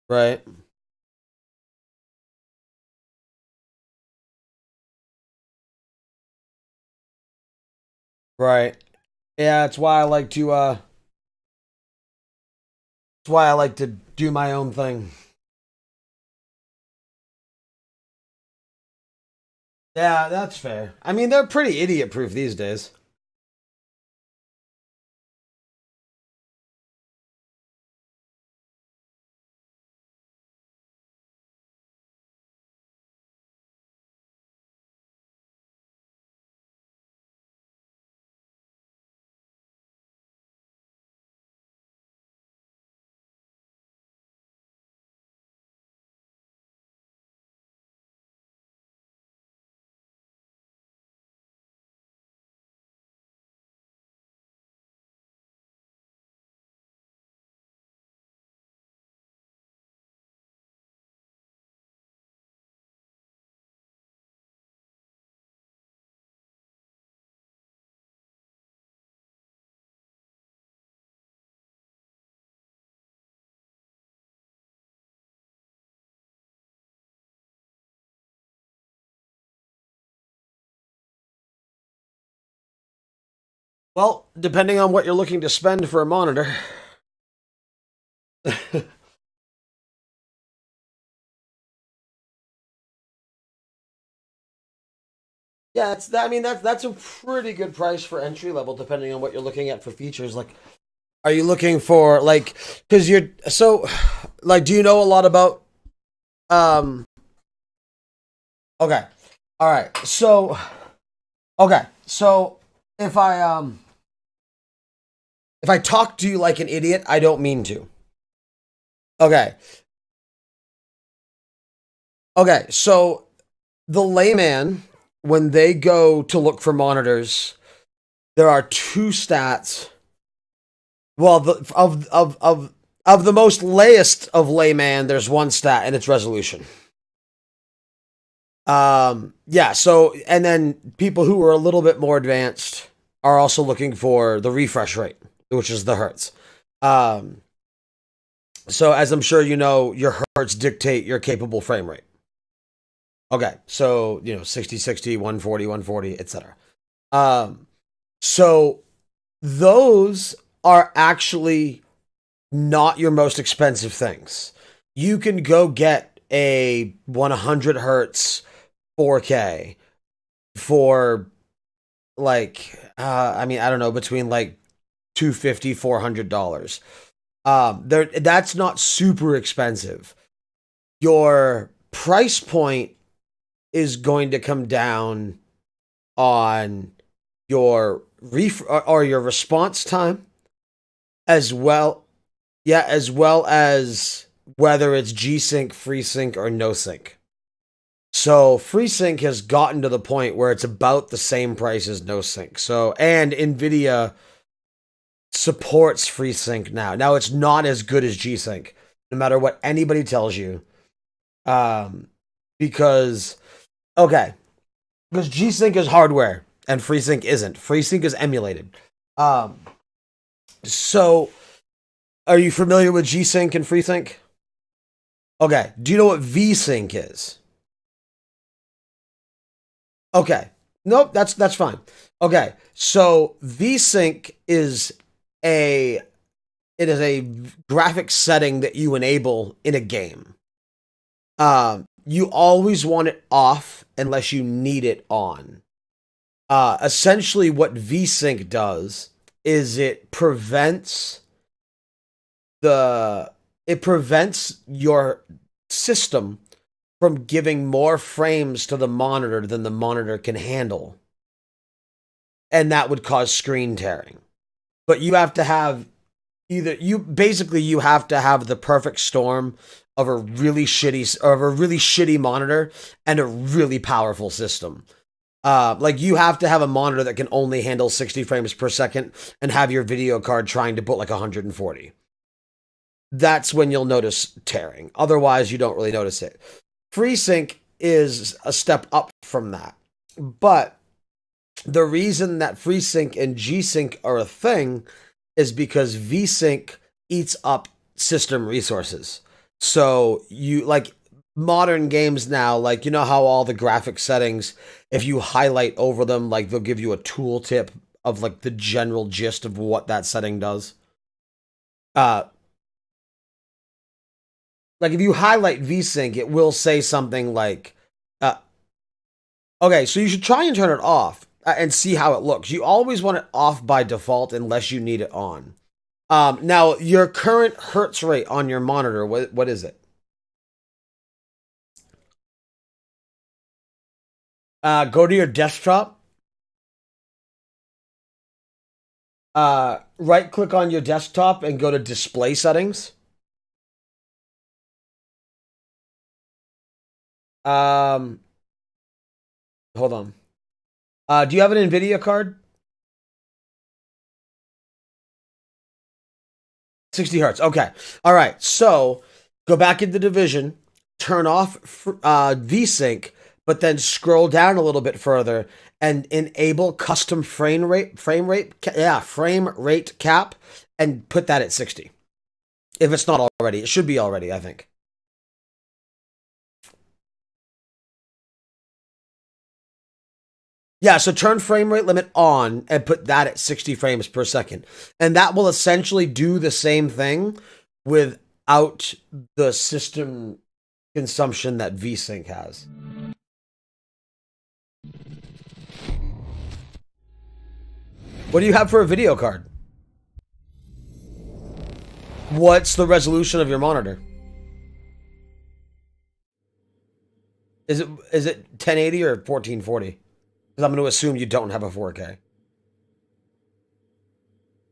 Right. Right. Yeah, that's why I like to that's why I like to do my own thing. Yeah, that's fair. I mean, they're pretty idiot proof these days. Well, depending on what you're looking to spend for a monitor. Yeah, it's I mean that's a pretty good price for entry level depending on what you're looking at for features. Like are you looking for like cuz you're so like do you know a lot about um okay. All right. So okay. So if I if I talk to you like an idiot, I don't mean to. Okay. Okay. So the layman when they go to look for monitors, there are two stats. Well, of the most layest of layman, there's one stat and it's resolution. Yeah, so and then people who are a little bit more advanced are also looking for the refresh rate, which is the hertz. Um, so as I'm sure you know, your hertz dictate your capable frame rate. Okay, so you know 60, 60, 140, 140, etc. Um, so those are actually not your most expensive things. You can go get a 100 hertz 4K for like I mean I don't know between like 250 $400. There that's not super expensive. Your price point is going to come down on your or your response time as well. Yeah, as well as whether it's G-Sync, FreeSync, or no sync. So FreeSync has gotten to the point where it's about the same price as no sync. So and Nvidia supports FreeSync now. Now it's not as good as G-Sync, no matter what anybody tells you. Um, because okay, because G-Sync is hardware and FreeSync isn't. FreeSync is emulated. Um, so are you familiar with G-Sync and FreeSync? Okay. Do you know what V-Sync is? Okay. Nope, that's fine. Okay. So VSync is a it is a graphic setting that you enable in a game. You always want it off unless you need it on. Essentially what VSync does is the it prevents your system from giving more frames to the monitor than the monitor can handle. And that would cause screen tearing. But you have to have you have to have the perfect storm of a really shitty monitor and a really powerful system. Like you have to have a monitor that can only handle 60 frames per second and have your video card trying to put like 140. That's when you'll notice tearing. Otherwise, you don't really notice it. FreeSync is a step up from that. But the reason that FreeSync and G-Sync are a thing is because VSync eats up system resources. So you like modern games now, like you know how all the graphic settings, if you highlight over them, like they'll give you a tooltip of like the general gist of what that setting does. Uh like if you highlight VSync, it will say something like uh okay, so you should try and turn it off and see how it looks. You always want it off by default unless you need it on. Now your current hertz rate on your monitor, what is it? Go to your desktop. Right click on your desktop and go to display settings. Um, hold on. Do you have an NVIDIA card? 60 hertz. Okay. All right. So go back into Division, turn off VSync, but then scroll down a little bit further and enable custom frame rate cap, and put that at 60. If it's not already, it should be already, I think. Yeah, so turn frame rate limit on and put that at 60 frames per second. And that will essentially do the same thing without the system consumption that VSync has. What do you have for a video card? What's the resolution of your monitor? Is it 1080 or 1440? Because I'm going to assume you don't have a 4K.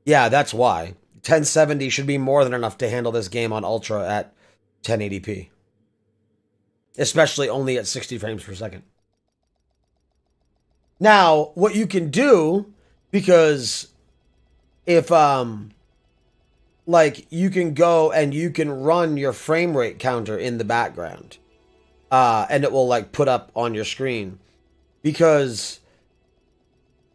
Yeah, that's why. 1070 should be more than enough to handle this game on Ultra at 1080p. Especially only at 60 frames per second. Now, what you can do, because if, like, you can go and you can run your frame rate counter in the background. And it will, like, put up on your screen. Because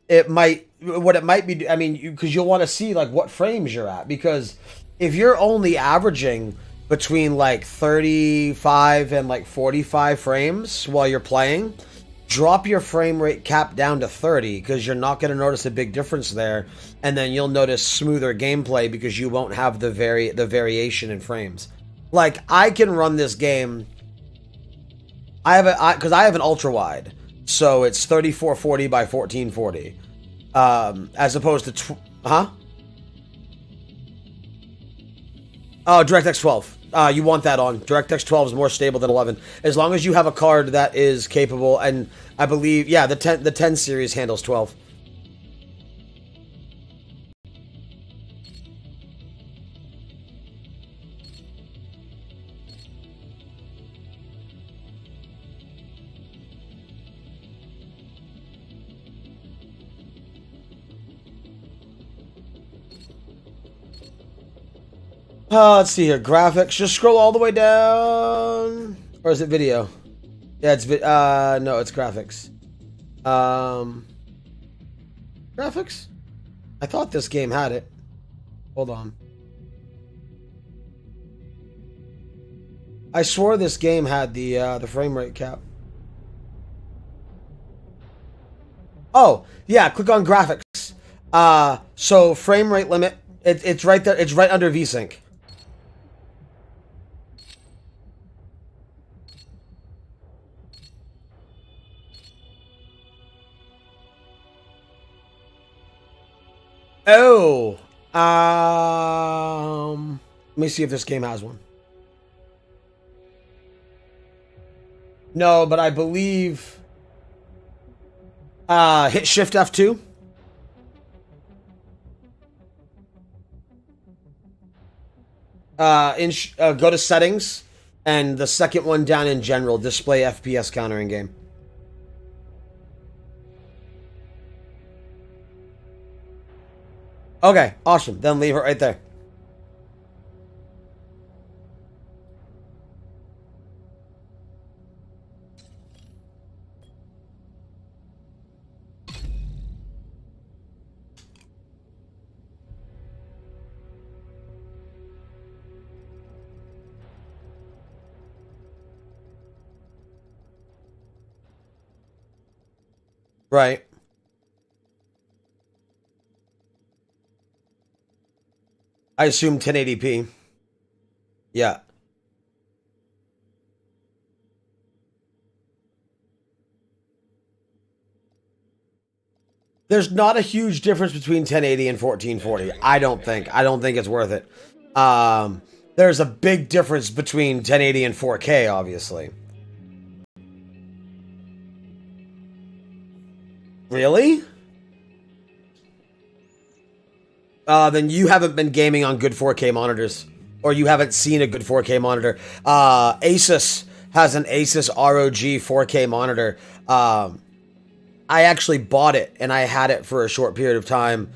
it might be, I mean, because you'll want to see like what frames you're at, because if you're only averaging between like 35 and like 45 frames while you're playing, drop your frame rate cap down to 30, because you're not going to notice a big difference there, and then you'll notice smoother gameplay because you won't have the variation in frames. Like, I can run this game, because I have an ultra wide. So it's 3440 by 1440, as opposed to oh, DirectX 12. You want that on. DirectX 12 is more stable than 11, as long as you have a card that is capable. And I believe, yeah, the 10 series handles 12. Let's see here. Graphics. Just scroll all the way down. Or is it video? Yeah, it's no, it's graphics. Graphics? I thought this game had it. Hold on. I swore this game had the frame rate cap. Oh, yeah, click on graphics. So frame rate limit, it's right there. It's right under VSync. Oh, let me see if this game has one. No, but I believe hit Shift F2. Go to settings, and the second one down in general, display FPS counter in game. Okay, awesome. Then leave it right there. Right. I assume 1080p. Yeah. There's not a huge difference between 1080 and 1440. I don't think. I don't think it's worth it. There's a big difference between 1080 and 4K, obviously. Really? Then you haven't been gaming on good 4K monitors. Or you haven't seen a good 4K monitor. Asus has an Asus ROG 4K monitor. I actually bought it, and I had it for a short period of time,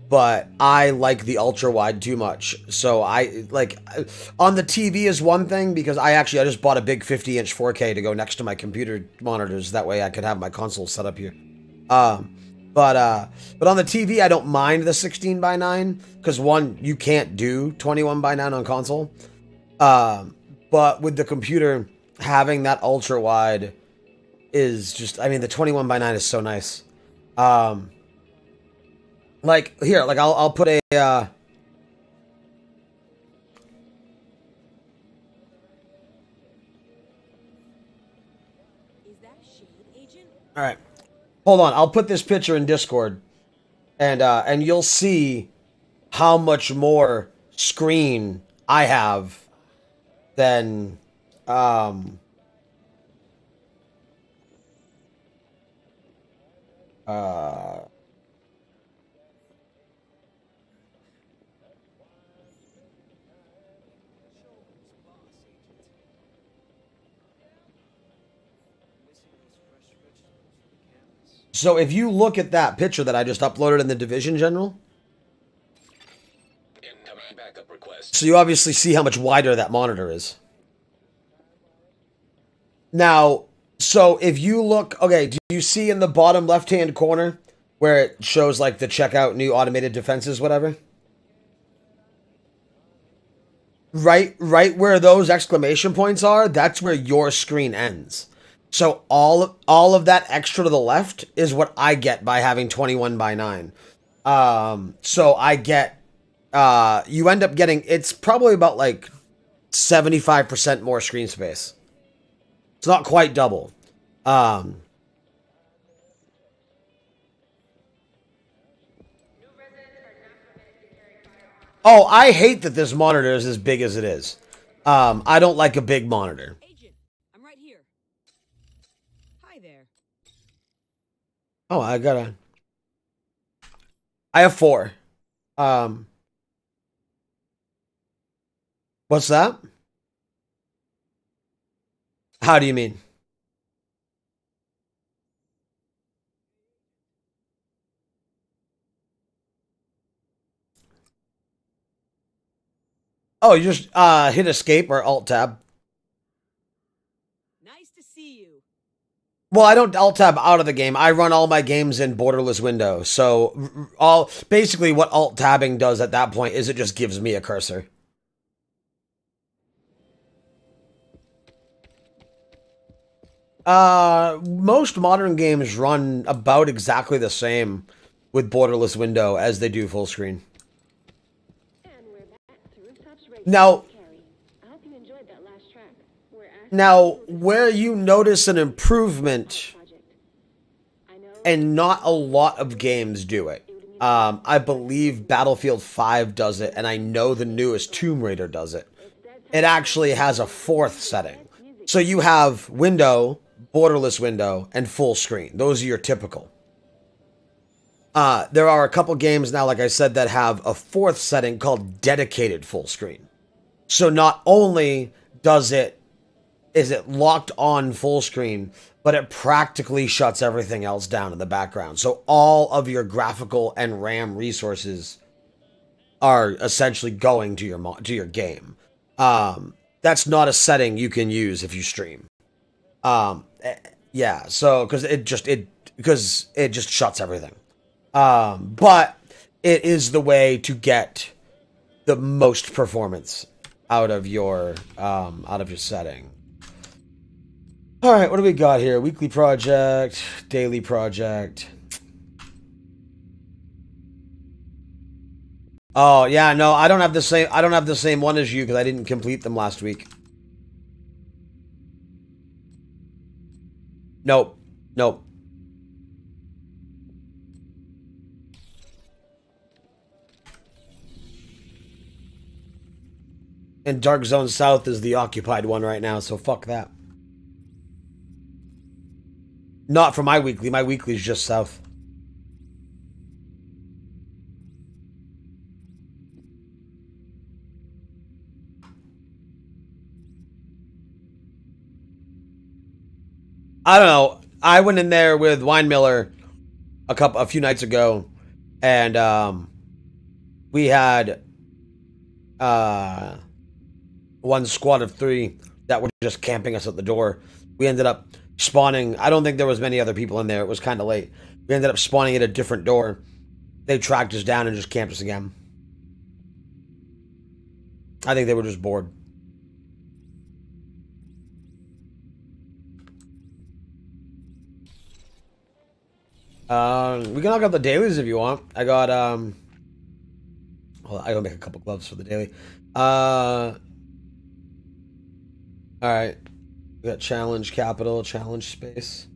but I like the ultra wide too much. So I like on the TV is one thing, because I just bought a big 50-inch 4K to go next to my computer monitors. That way I could have my console set up here. But on the TV, I don't mind the 16 by 9 because one, you can't do 21 by 9 on console. But with the computer, having that ultra wide is just, I mean, the 21 by 9 is so nice. Like here, like I'll put a, Is that Shade Agent? All right. Hold on. I'll put this picture in Discord and you'll see how much more screen I have than, so if you look at that picture that I just uploaded in the Division General, so you obviously see how much wider that monitor is. Now, so if you look, okay, do you see in the bottom left-hand corner where it shows like the checkout new automated defenses, whatever? Right where those exclamation points are, that's where your screen ends. So all of that extra to the left is what I get by having 21 by 9. So I get, you end up getting, it's probably about like 75% more screen space. It's not quite double. Oh, I hate that this monitor is as big as it is. I don't like a big monitor. Agent, I'm right here. Hi there. Oh, I have 4. What's that? How do you mean? Oh, you just hit escape or alt tab. Nice to see you. Well, I don't alt tab out of the game. I run all my games in borderless window. So basically what alt tabbing does at that point is it just gives me a cursor. Most modern games run about exactly the same with borderless window as they do full screen. Now, where you notice an improvement, and not a lot of games do it. I believe Battlefield 5 does it, and I know the newest Tomb Raider does it. It actually has a 4th setting. So you have window, borderless window, and full screen. Those are your typical. There are a couple games now, like I said, that have a 4th setting called dedicated full screen. So not only is it locked on full screen, but it practically shuts everything else down in the background. So all of your graphical and RAM resources are essentially going to your game. That's not a setting you can use if you stream. Yeah, so because it just shuts everything. But it is the way to get the most performance out of your setting. All right, what do we got here? Weekly project, daily project. Oh, yeah, no, I don't have the same one as you because I didn't complete them last week. Nope. Nope. And Dark Zone South is the occupied one right now, so fuck that. Not for my weekly. My weekly is just South. I don't know. I went in there with Wine Miller a few nights ago, and we had one squad of 3 that were just camping us at the door. We ended up spawning. I don't think there was many other people in there. It was kind of late. We ended up spawning at a different door. They tracked us down and just camped us again. I think they were just bored. We can knock out the dailies if you want. I got hold on, I gotta make a couple gloves for the daily. All right. We got challenge capital, challenge space.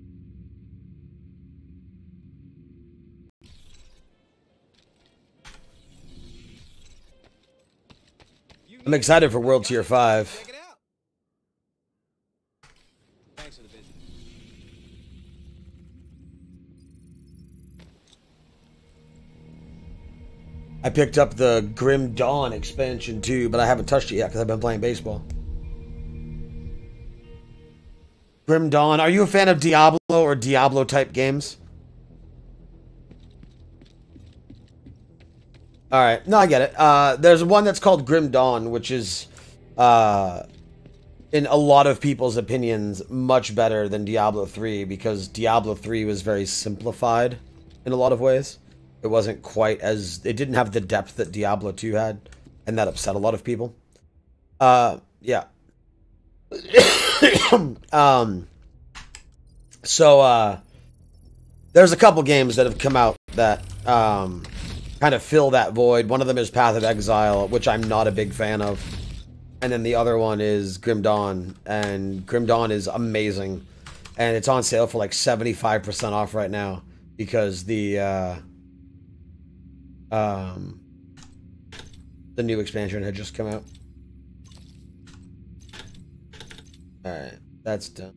I'm excited for World Tier 5. Check it out. Thanks for the visit. I picked up the Grim Dawn expansion too, but I haven't touched it yet because I've been playing baseball. Grim Dawn, are you a fan of Diablo or Diablo type games? Alright, no, I get it. There's one that's called Grim Dawn, which is, in a lot of people's opinions, much better than Diablo 3 because Diablo 3 was very simplified in a lot of ways. It wasn't quite as... It didn't have the depth that Diablo 2 had, and that upset a lot of people. Yeah. There's a couple games that have come out that, kind of fill that void. One of them is Path of Exile, which I'm not a big fan of. And then the other one is Grim Dawn, and Grim Dawn is amazing. And it's on sale for like 75% off right now because the new expansion had just come out. Alright, that's done.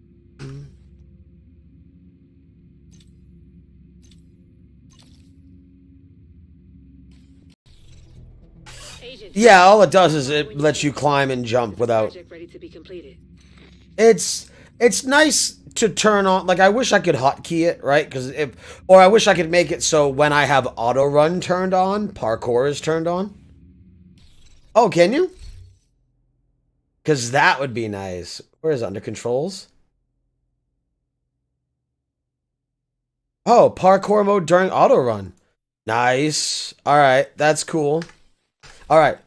Yeah, all it does is it lets you climb and jump without... Ready to be completed. It's nice to turn on... Like, I wish I could hotkey it, right? Or I wish I could make it so when I have auto run turned on, parkour is turned on. Oh, can you? Because that would be nice. Where is it? Under controls? Oh, parkour mode during auto run. Nice. Alright, that's cool. Alright.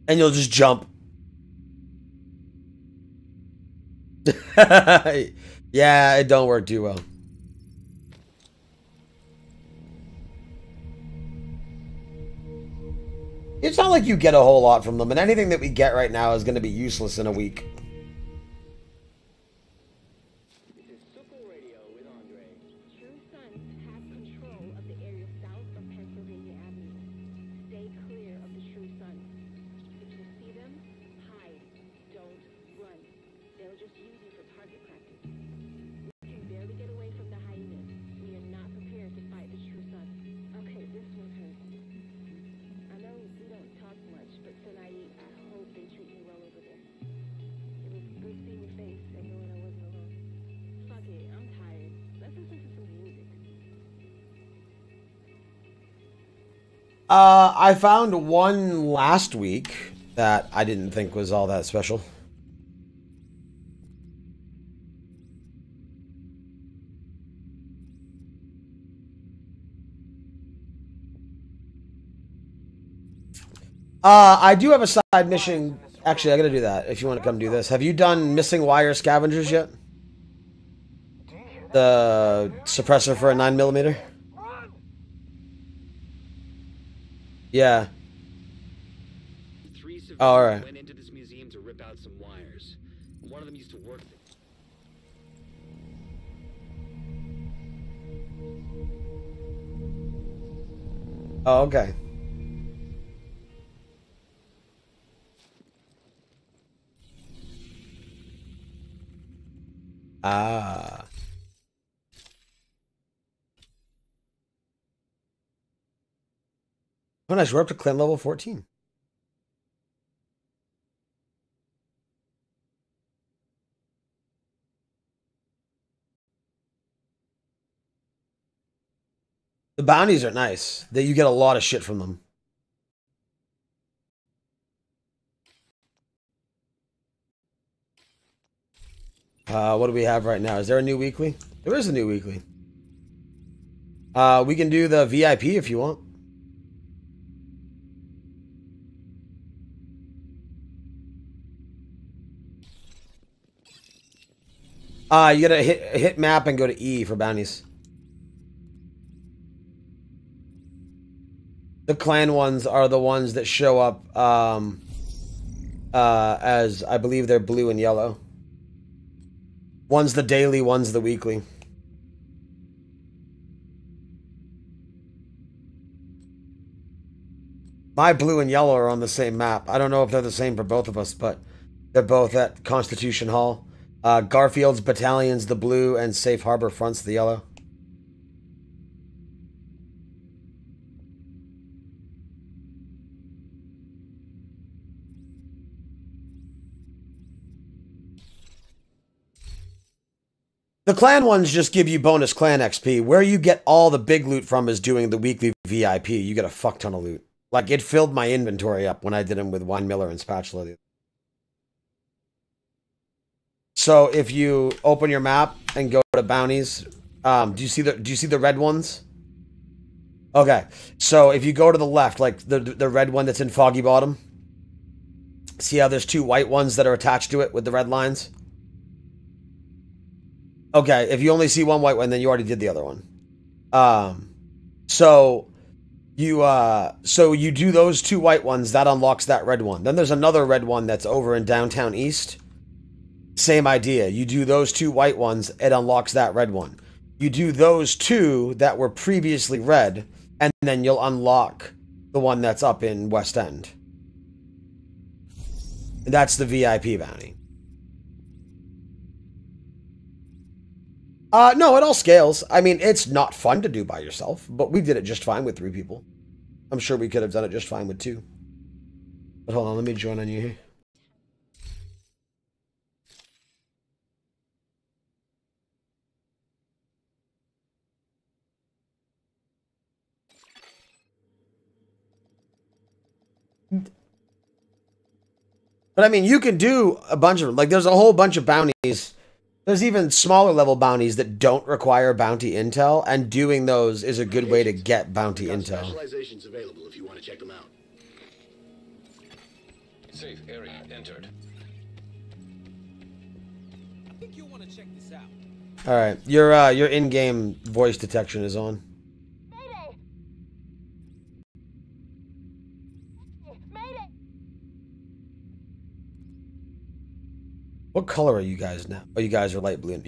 And you'll just jump. Yeah, it don't work too well. It's not like you get a whole lot from them, and anything that we get right now is going to be useless in a week. True Sons have control of the area south of Pennsylvania Avenue. Stay clear of the True Sons. If you see them, hide. Don't run. They'll just use you for target practice. We can barely get away from the hyenas. We are not prepared to fight the True Sons. Okay, this one hurts. I know we don't talk much, but tonight I hope they treat me well over there. It was good seeing your face and knowing I wasn't alone. Fuck it, I'm tired. Let's listen to some music. I found one last week that I didn't think was all that special. I do have a side mission. Actually, I gotta do that if you want to come do this. Have you done missing wire scavengers yet? The suppressor for a 9mm? Yeah. Three civilians all right. went into this museum to rip out some wires. One of them used to work there. Oh, okay. Ah. Oh, nice. We're up to clan level 14. The bounties are nice. That you get a lot of shit from them. What do we have right now? Is there a new weekly? There is a new weekly. We can do the VIP if you want. You gotta hit map and go to E for bounties. The clan ones are the ones that show up as, I believe they're blue and yellow. One's the daily, one's the weekly. My blue and yellow are on the same map. I don't know if they're the same for both of us, but they're both at Constitution Hall. Garfield's battalion's the blue and Safe Harbor Front's the yellow. The clan ones just give you bonus clan XP. Where you get all the big loot from is doing the weekly VIP. You get a fuck ton of loot. Like, it filled my inventory up when I did them with Wine Miller and Spatula. So if you open your map and go to bounties, do you see the red ones? Okay. So if you go to the left, like the red one that's in Foggy Bottom, see how there's two white ones that are attached to it with the red lines? Okay, if you only see one white one, then you already did the other one. So you do those two white ones, that unlocks that red one. Then there's another red one that's over in Downtown East. Same idea. You do those two white ones, it unlocks that red one. You do those two that were previously red, and then you'll unlock the one that's up in West End. And that's the VIP bounty. No, it all scales. I mean, it's not fun to do by yourself, but we did it just fine with 3 people. I'm sure we could have done it just fine with 2. But hold on, let me join on you here. But I mean, you can do a bunch of, like, there's a whole bunch of bounties. There's even smaller level bounties that don't require bounty intel, and doing those is a good way to get bounty intel. Specializations available if you want to check them out. Safe area entered. I think you'll want to check this out. All right, your in-game voice detection is on. Mayday! Mayday! What color are you guys now? Oh, you guys are light blue.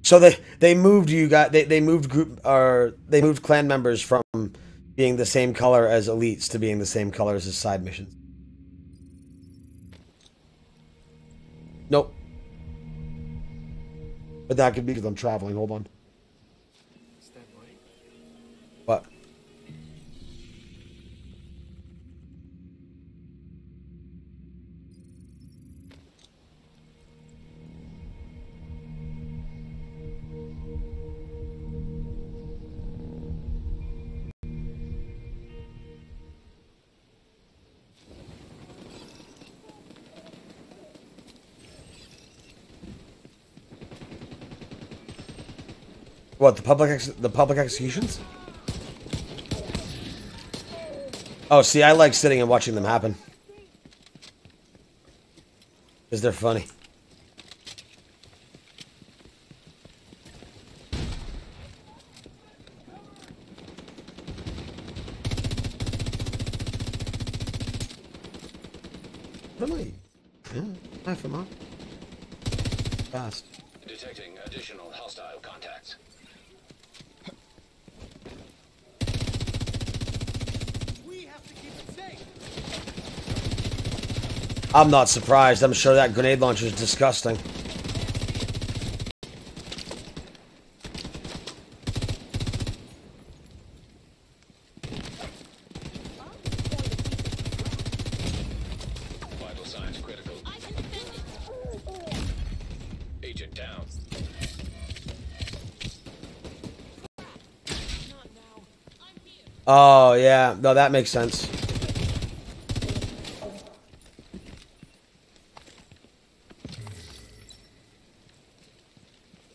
So they moved you guys. They moved they moved clan members from being the same color as elites to being the same colors as side missions. Nope. But that could be because I'm traveling. Hold on. What? What, the public executions? Oh, see, I like sitting and watching them happen. Because they're funny. What am I? Yeah, knife him up. Fast. Detecting additional hostile contacts. We have to keep it safe. I'm not surprised. I'm sure that grenade launcher is disgusting. Vital signs critical. Agent down. Oh, yeah. No, that makes sense. Is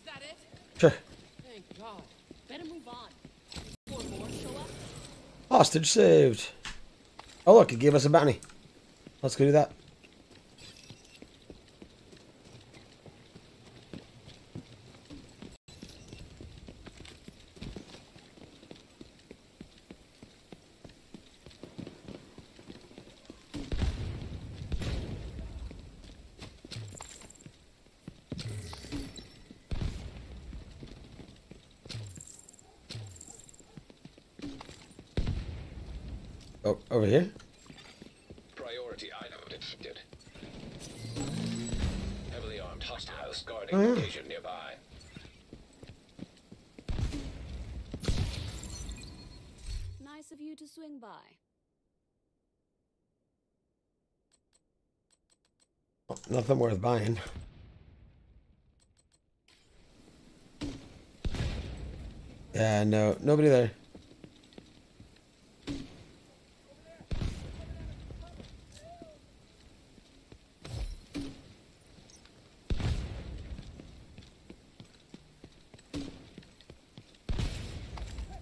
that it? Sure. Thank God. Better move on. Before more show up. Hostage saved. Oh, look, it gave us a bounty. Let's go do that. Oh, over here? Priority item detected. Heavily armed hostiles guarding Oh, yeah. location nearby. Nice of you to swing by. Oh, nothing worth buying. Yeah, no, nobody there.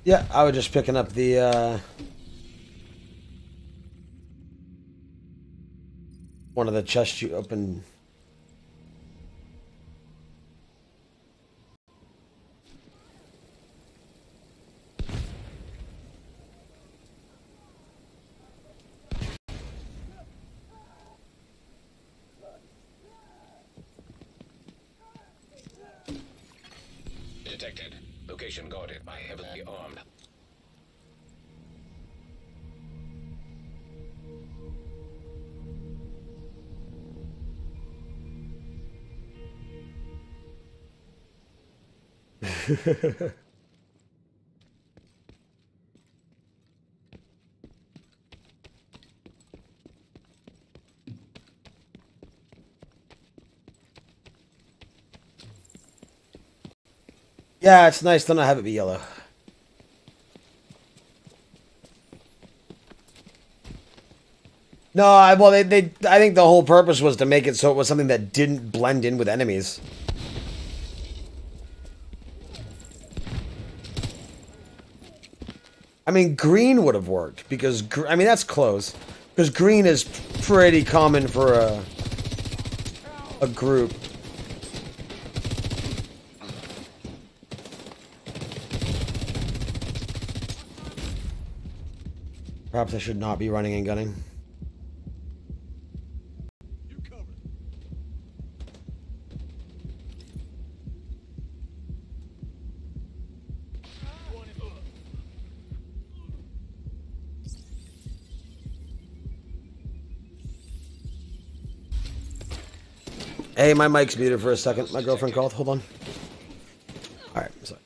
Yeah, I was just picking up the, one of the chests you opened. Detected. Location guarded by heavily armed. Yeah, it's nice to not have it be yellow. No, well, I think the whole purpose was to make it so it was something that didn't blend in with enemies. I mean, green would have worked because I mean that's close because green is pretty common for a group. Perhaps I should not be running and gunning. You covered. Hey, my mic's muted for a second. My girlfriend called. Hold on. All right, sorry.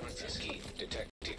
Access key detected.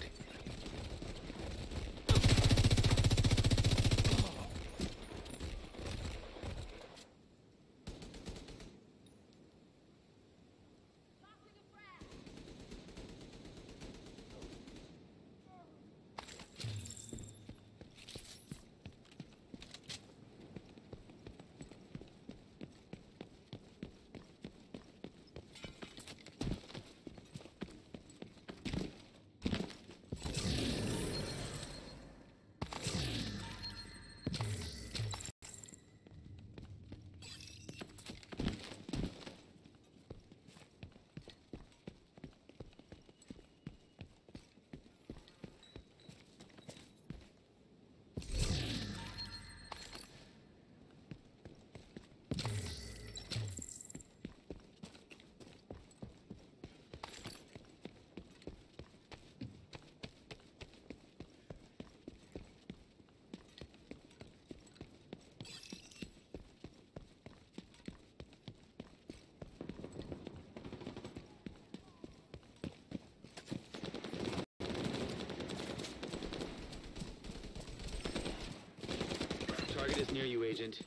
is near you, Agent.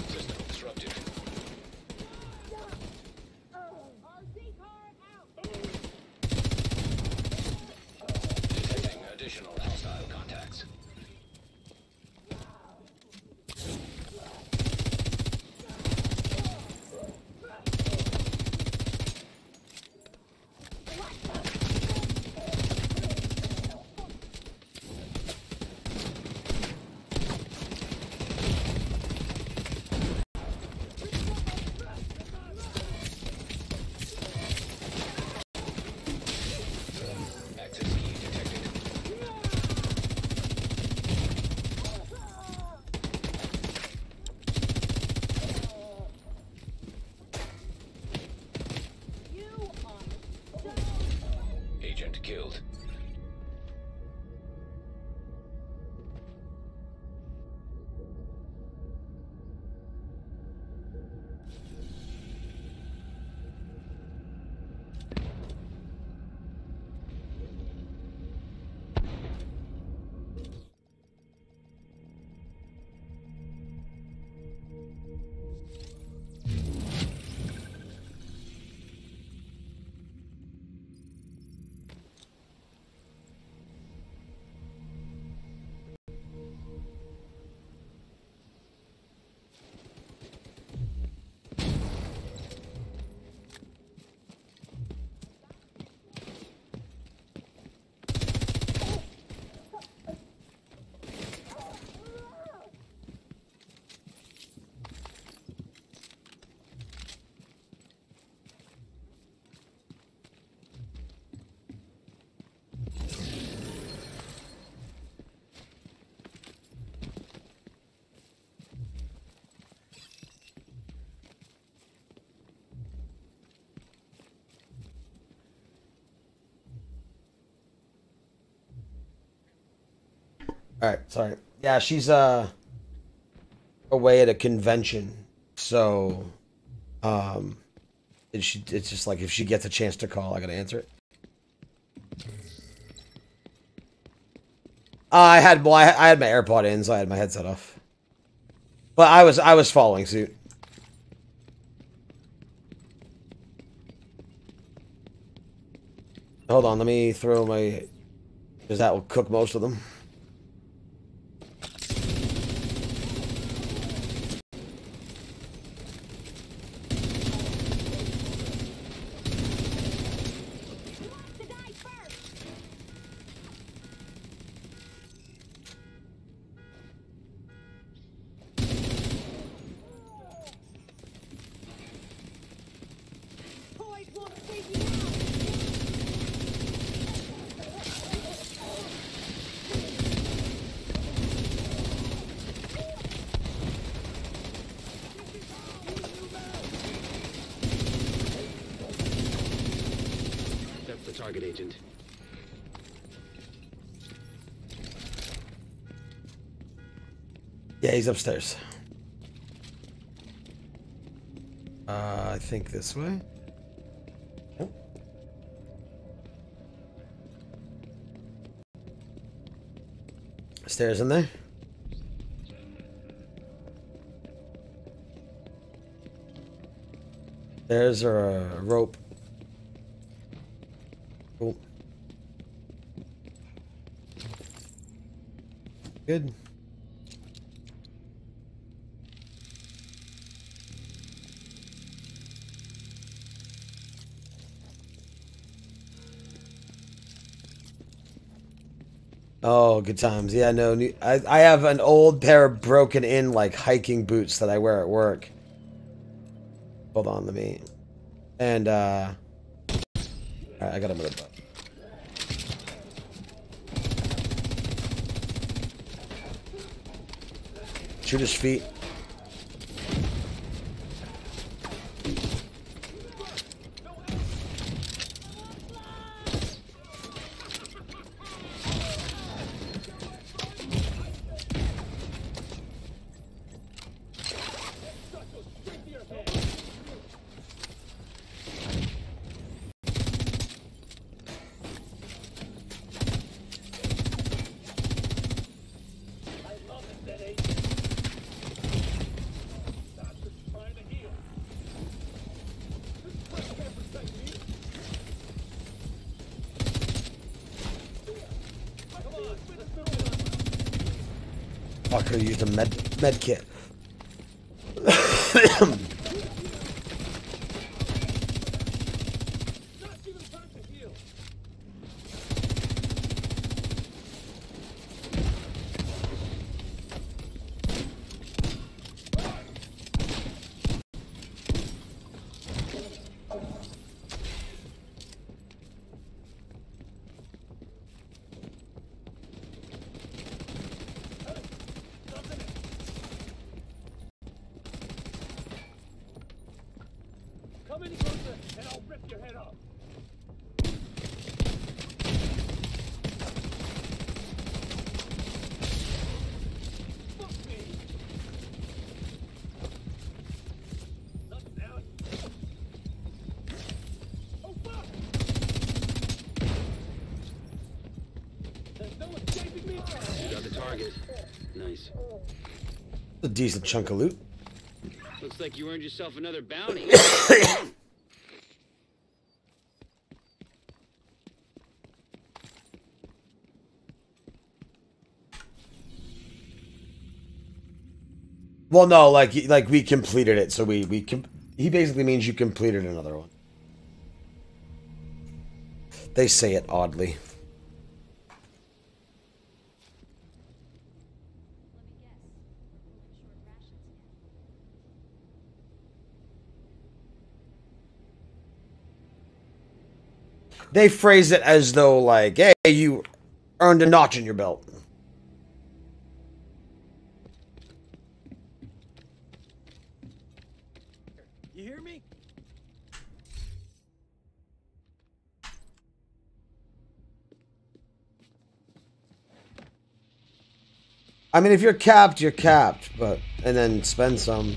System disrupted. Detecting additional hostile contacts. Access key detected. Agent killed. All right, sorry. Yeah, she's away at a convention, so it's just like if she gets a chance to call, I gotta answer it. I had my AirPod in, so I had my headset off, but I was following suit. Hold on, let me throw my, because that will cook most of them. That's the target, Agent. Yeah, he's upstairs. I think this way. Nope. Stairs in there. There's a rope. Cool. Good. Oh, good times. Yeah, no, I have an old pair of broken in like hiking boots that I wear at work. Hold on, let me. And alright, I got another butt. Shoot his feet. I could have used a med kit. Not even time to heal. Come any closer, and I'll rip your head off. Fuck me. Nothing now. Oh fuck! There's no escaping me. You got the target. Nice. A decent chunk of loot. Looks like you earned yourself another bounty. Well, no, like we completed it, so he basically means you completed another one. They say it oddly. They phrase it as though like, hey, you earned a notch in your belt. You hear me? I mean, if you're capped, you're capped, but and then spend some.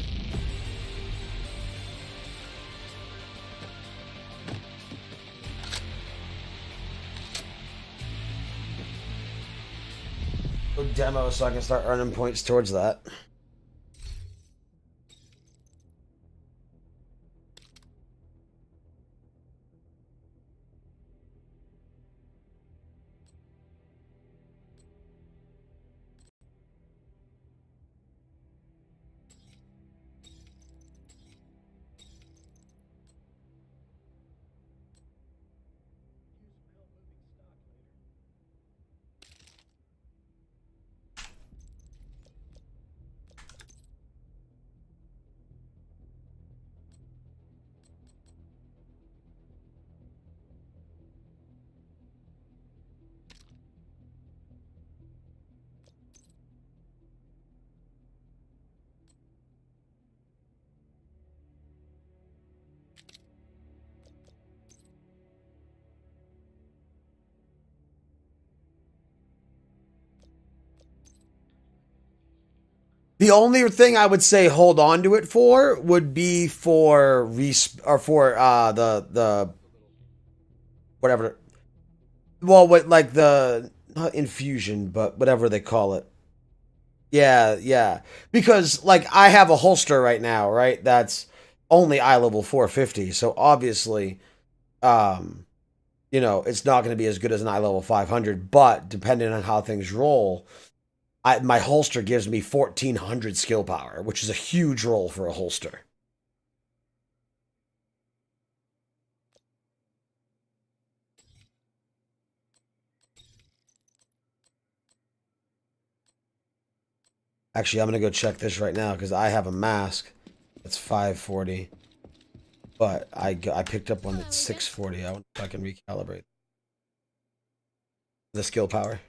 Go demo so I can start earning points towards that. The only thing I would say hold on to it for would be for the whatever. Well, what like the not infusion, but whatever they call it. Yeah, yeah. Because like I have a holster right now, right? That's only eye level 450. So obviously, you know, it's not going to be as good as an eye level 500, but depending on how things roll, my holster gives me 1400 skill power, which is a huge roll for a holster. Actually, I'm going to go check this right now because I have a mask that's 540. But I picked up one that's 640. I wonder if I can recalibrate the skill power.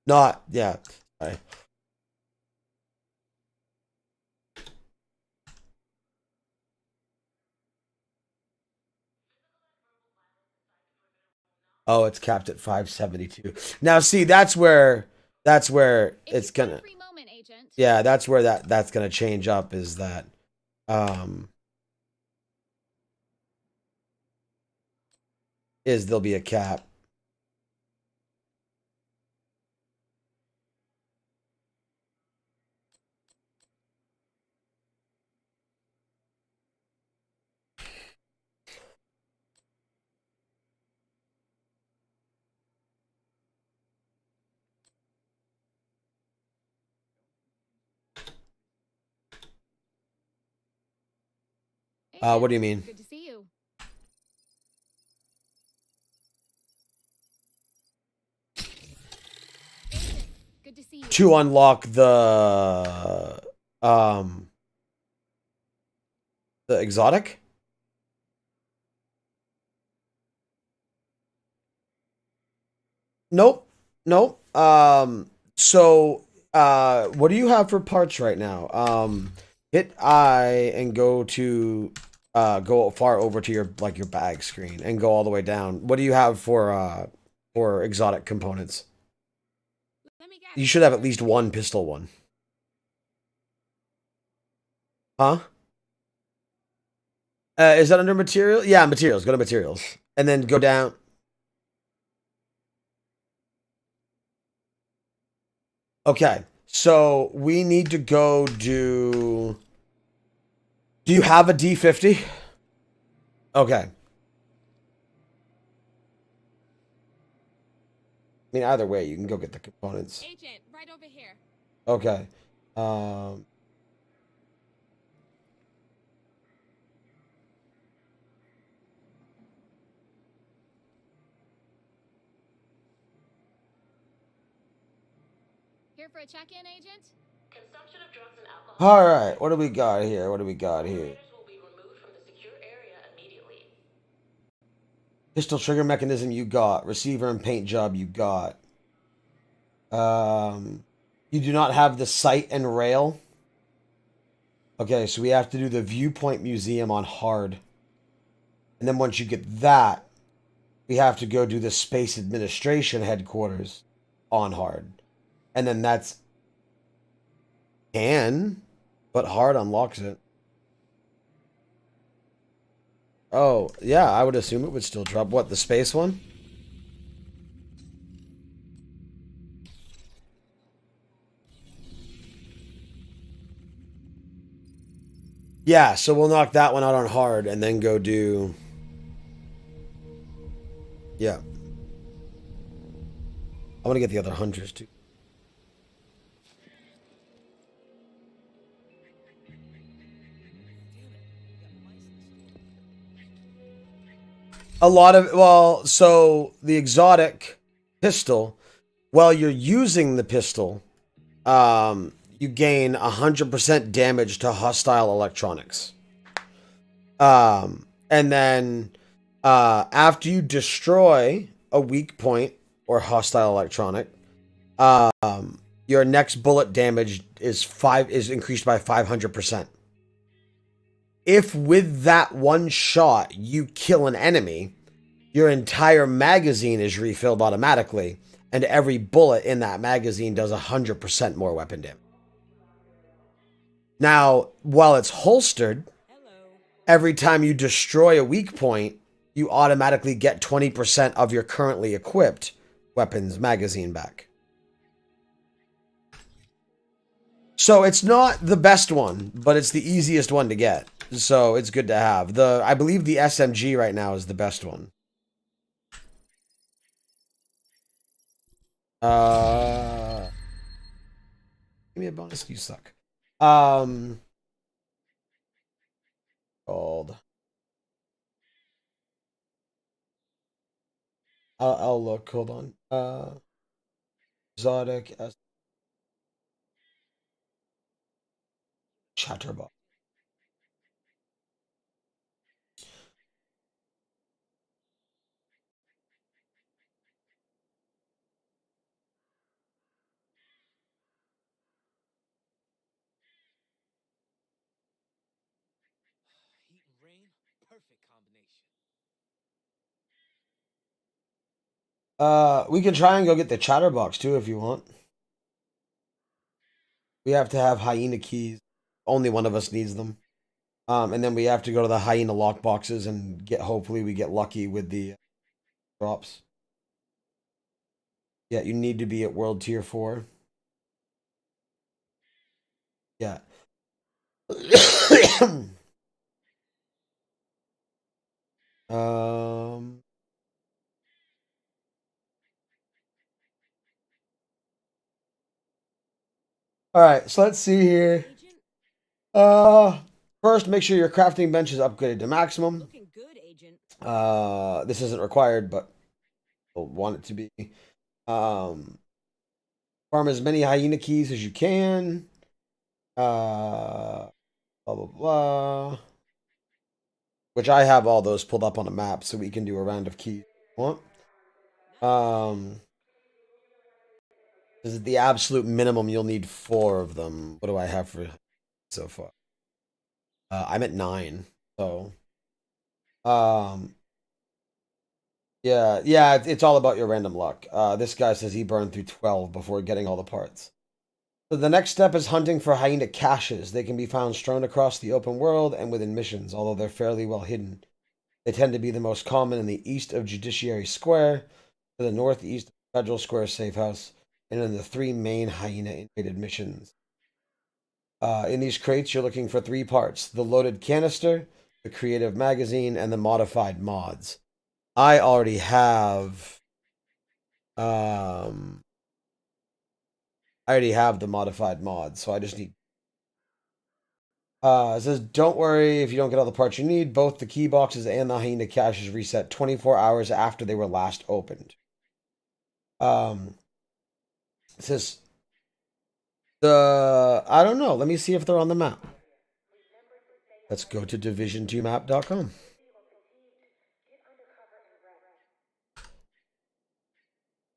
Not, yeah. Sorry. Oh, it's capped at 572. Now, see, that's where it's gonna. Yeah, that's where that's gonna change up. Is that, is there'll be a cap. What do you mean? Good to see you. Agent, good to see you. To unlock the exotic? Nope. Nope. So what do you have for parts right now? Hit I and go to go far over to your your bag screen and go all the way down. What do you have for exotic components? Let me guess. You should have at least one pistol one. Huh? Is that under material? Yeah, materials. Go to materials. And then go down. Okay. So we need to go do... Do you have a D50? Okay. I mean, either way, you can go get the components. Agent, right over here. Okay. Here for a check-in, Agent? Consumption of drugs and alcohol All right. What do we got here? What do we got here? will be removed from the secure area immediately. Pistol trigger mechanism you got. Receiver and paint job you got. You do not have the sight and rail. Okay, so we have to do the viewpoint museum on hard. And then once you get that, we have to go do the space administration headquarters on hard. And then that's but hard unlocks it. Oh, yeah, I would assume it would still drop. What, the space one? Yeah, so we'll knock that one out on hard and then go do... Yeah. I want to get the other hunters too. A lot of, well, so the exotic pistol, while you're using the pistol, you gain 100% damage to hostile electronics. And then after you destroy a weak point or hostile electronic, your next bullet damage is increased by 500%. If with that one shot you kill an enemy, your entire magazine is refilled automatically, and every bullet in that magazine does 100% more weapon damage. Now, while it's holstered, every time you destroy a weak point, you automatically get 20% of your currently equipped weapons magazine back. So it's not the best one, but it's the easiest one to get. So it's good to have. I believe the SMG right now is the best one. Give me a bonus. You suck. Called. I'll look. Hold on. Exotic Chatterbox. Heat and rain, perfect combination. We can try and go get the Chatterbox too if you want. We have to have hyena keys. Only one of us needs them. And then we have to go to the hyena lockboxes and hopefully we get lucky with the drops. Yeah, you need to be at World Tier 4. Yeah. All right, so let's see here. Agent? First, make sure your crafting bench is upgraded to maximum. Looking good, Agent. This isn't required, but you'll want it to be. Farm as many hyena keys as you can. Blah, blah, blah. Which I have all those pulled up on a map, so we can do a round of keys if you want. This is the absolute minimum. You'll need 4 of them. What do I have for so far? I'm at 9. So, yeah, it's all about your random luck. This guy says he burned through 12 before getting all the parts. So the next step is hunting for hyena caches. They can be found strewn across the open world and within missions, although they're fairly well hidden. They tend to be the most common in the east of Judiciary Square, to the northeast of Federal Square Safe House, and in the 3 main hyena integrated missions. In these crates, you're looking for 3 parts: the loaded canister, the creative magazine, and the modified mods. I already have the modified mods, so I just need. It says, don't worry if you don't get all the parts you need. Both the key boxes and the hyena caches reset 24 hours after they were last opened. It says, I don't know. Let me see if they're on the map. Let's go to division2map.com.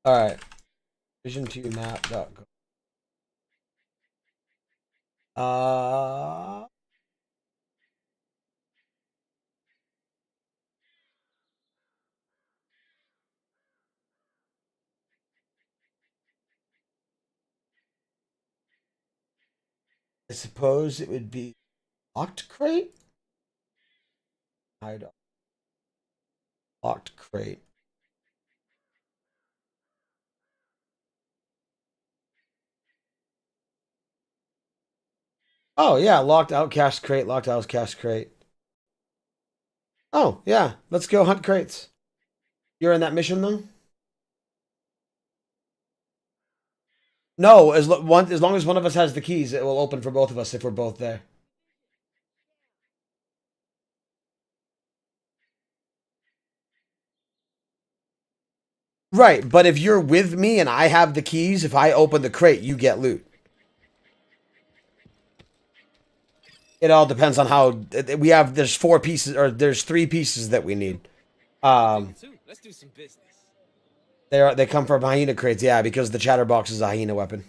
All right. Division2map.com. I suppose it would be locked crate. Hide locked crate. Oh yeah, locked outcast crate, locked outcast crate. Oh yeah, let's go hunt crates. You're in that mission though? No, as long as one of us has the keys, it will open for both of us if we're both there. Right, but if you're with me and I have the keys, if I open the crate, you get loot. It all depends on how we have. There's 4 pieces, or there's 3 pieces that we need. Let's do some business. They come from hyena crates, yeah, because the chatterbox is a hyena weapon.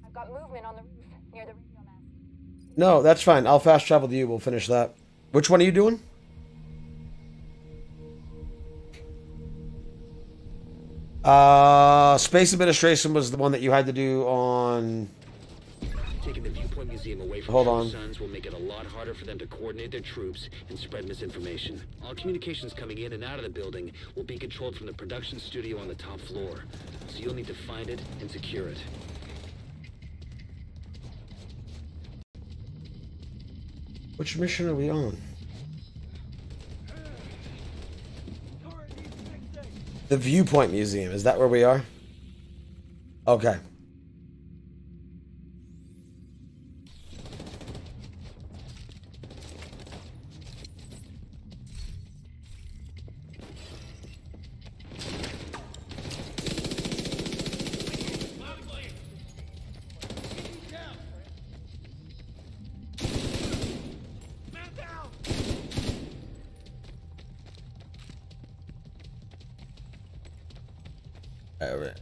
I've got movement on the roof near the radio mast. No, that's fine. I'll fast travel to you. We'll finish that. Which one are you doing? Space Administration was the one that you had to do on. Taking the Viewpoint Museum away from Hold True on. Sons will make it a lot harder for them to coordinate their troops and spread misinformation. All communications coming in and out of the building will be controlled from the production studio on the top floor. So you'll need to find it and secure it. Which mission are we on? The Viewpoint Museum. Is that where we are? Okay. Alright.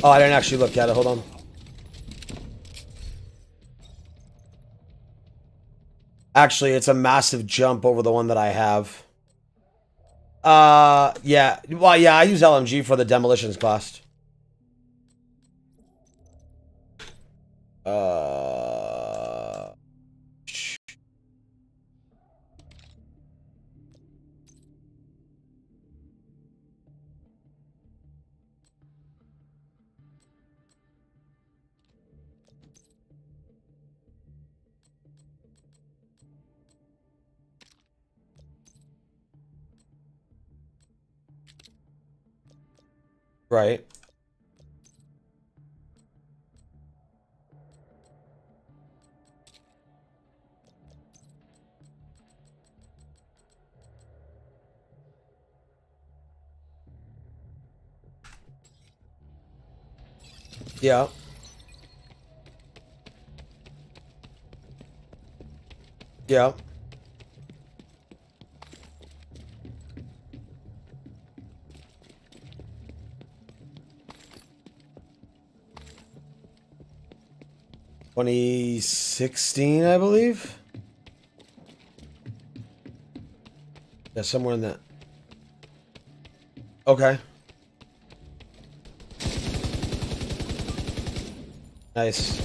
Oh, I didn't actually look at it. Hold on. Actually, it's a massive jump over the one that I have. Yeah. Well, yeah, I use LMG for the demolitions class. Right. Yeah. Yeah. $2016, I believe. Yeah, somewhere in that. Okay. Nice.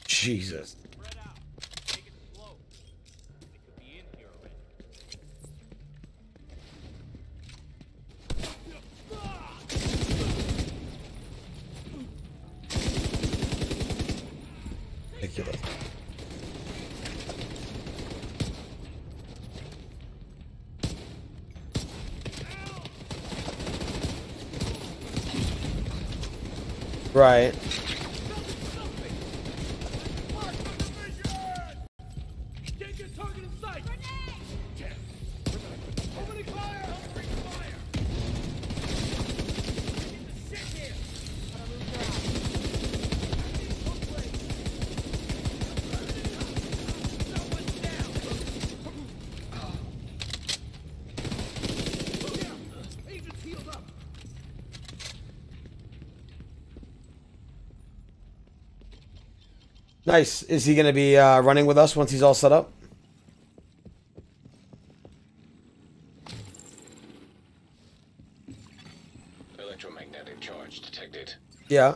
Jesus. Spread out. Take it slow. They could be in here already. Ridiculous. Right. Get your target in sight! Opening fire! Opening fire! Get the shit here! Someone's down! Agent's healed up! Nice. Is he going to be running with us once he's all set up? Electromagnetic charge detected. Yeah.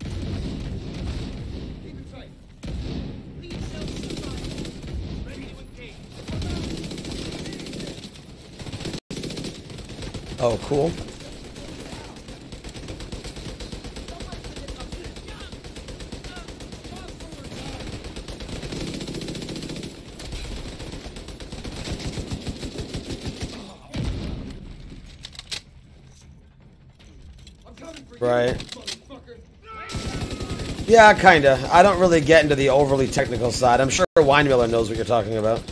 Keep in sight. Lead cell supplies. Ready to engage. Oh, cool. Right. Yeah, kinda. I don't really get into the overly technical side. I'm sure Weinmiller knows what you're talking about.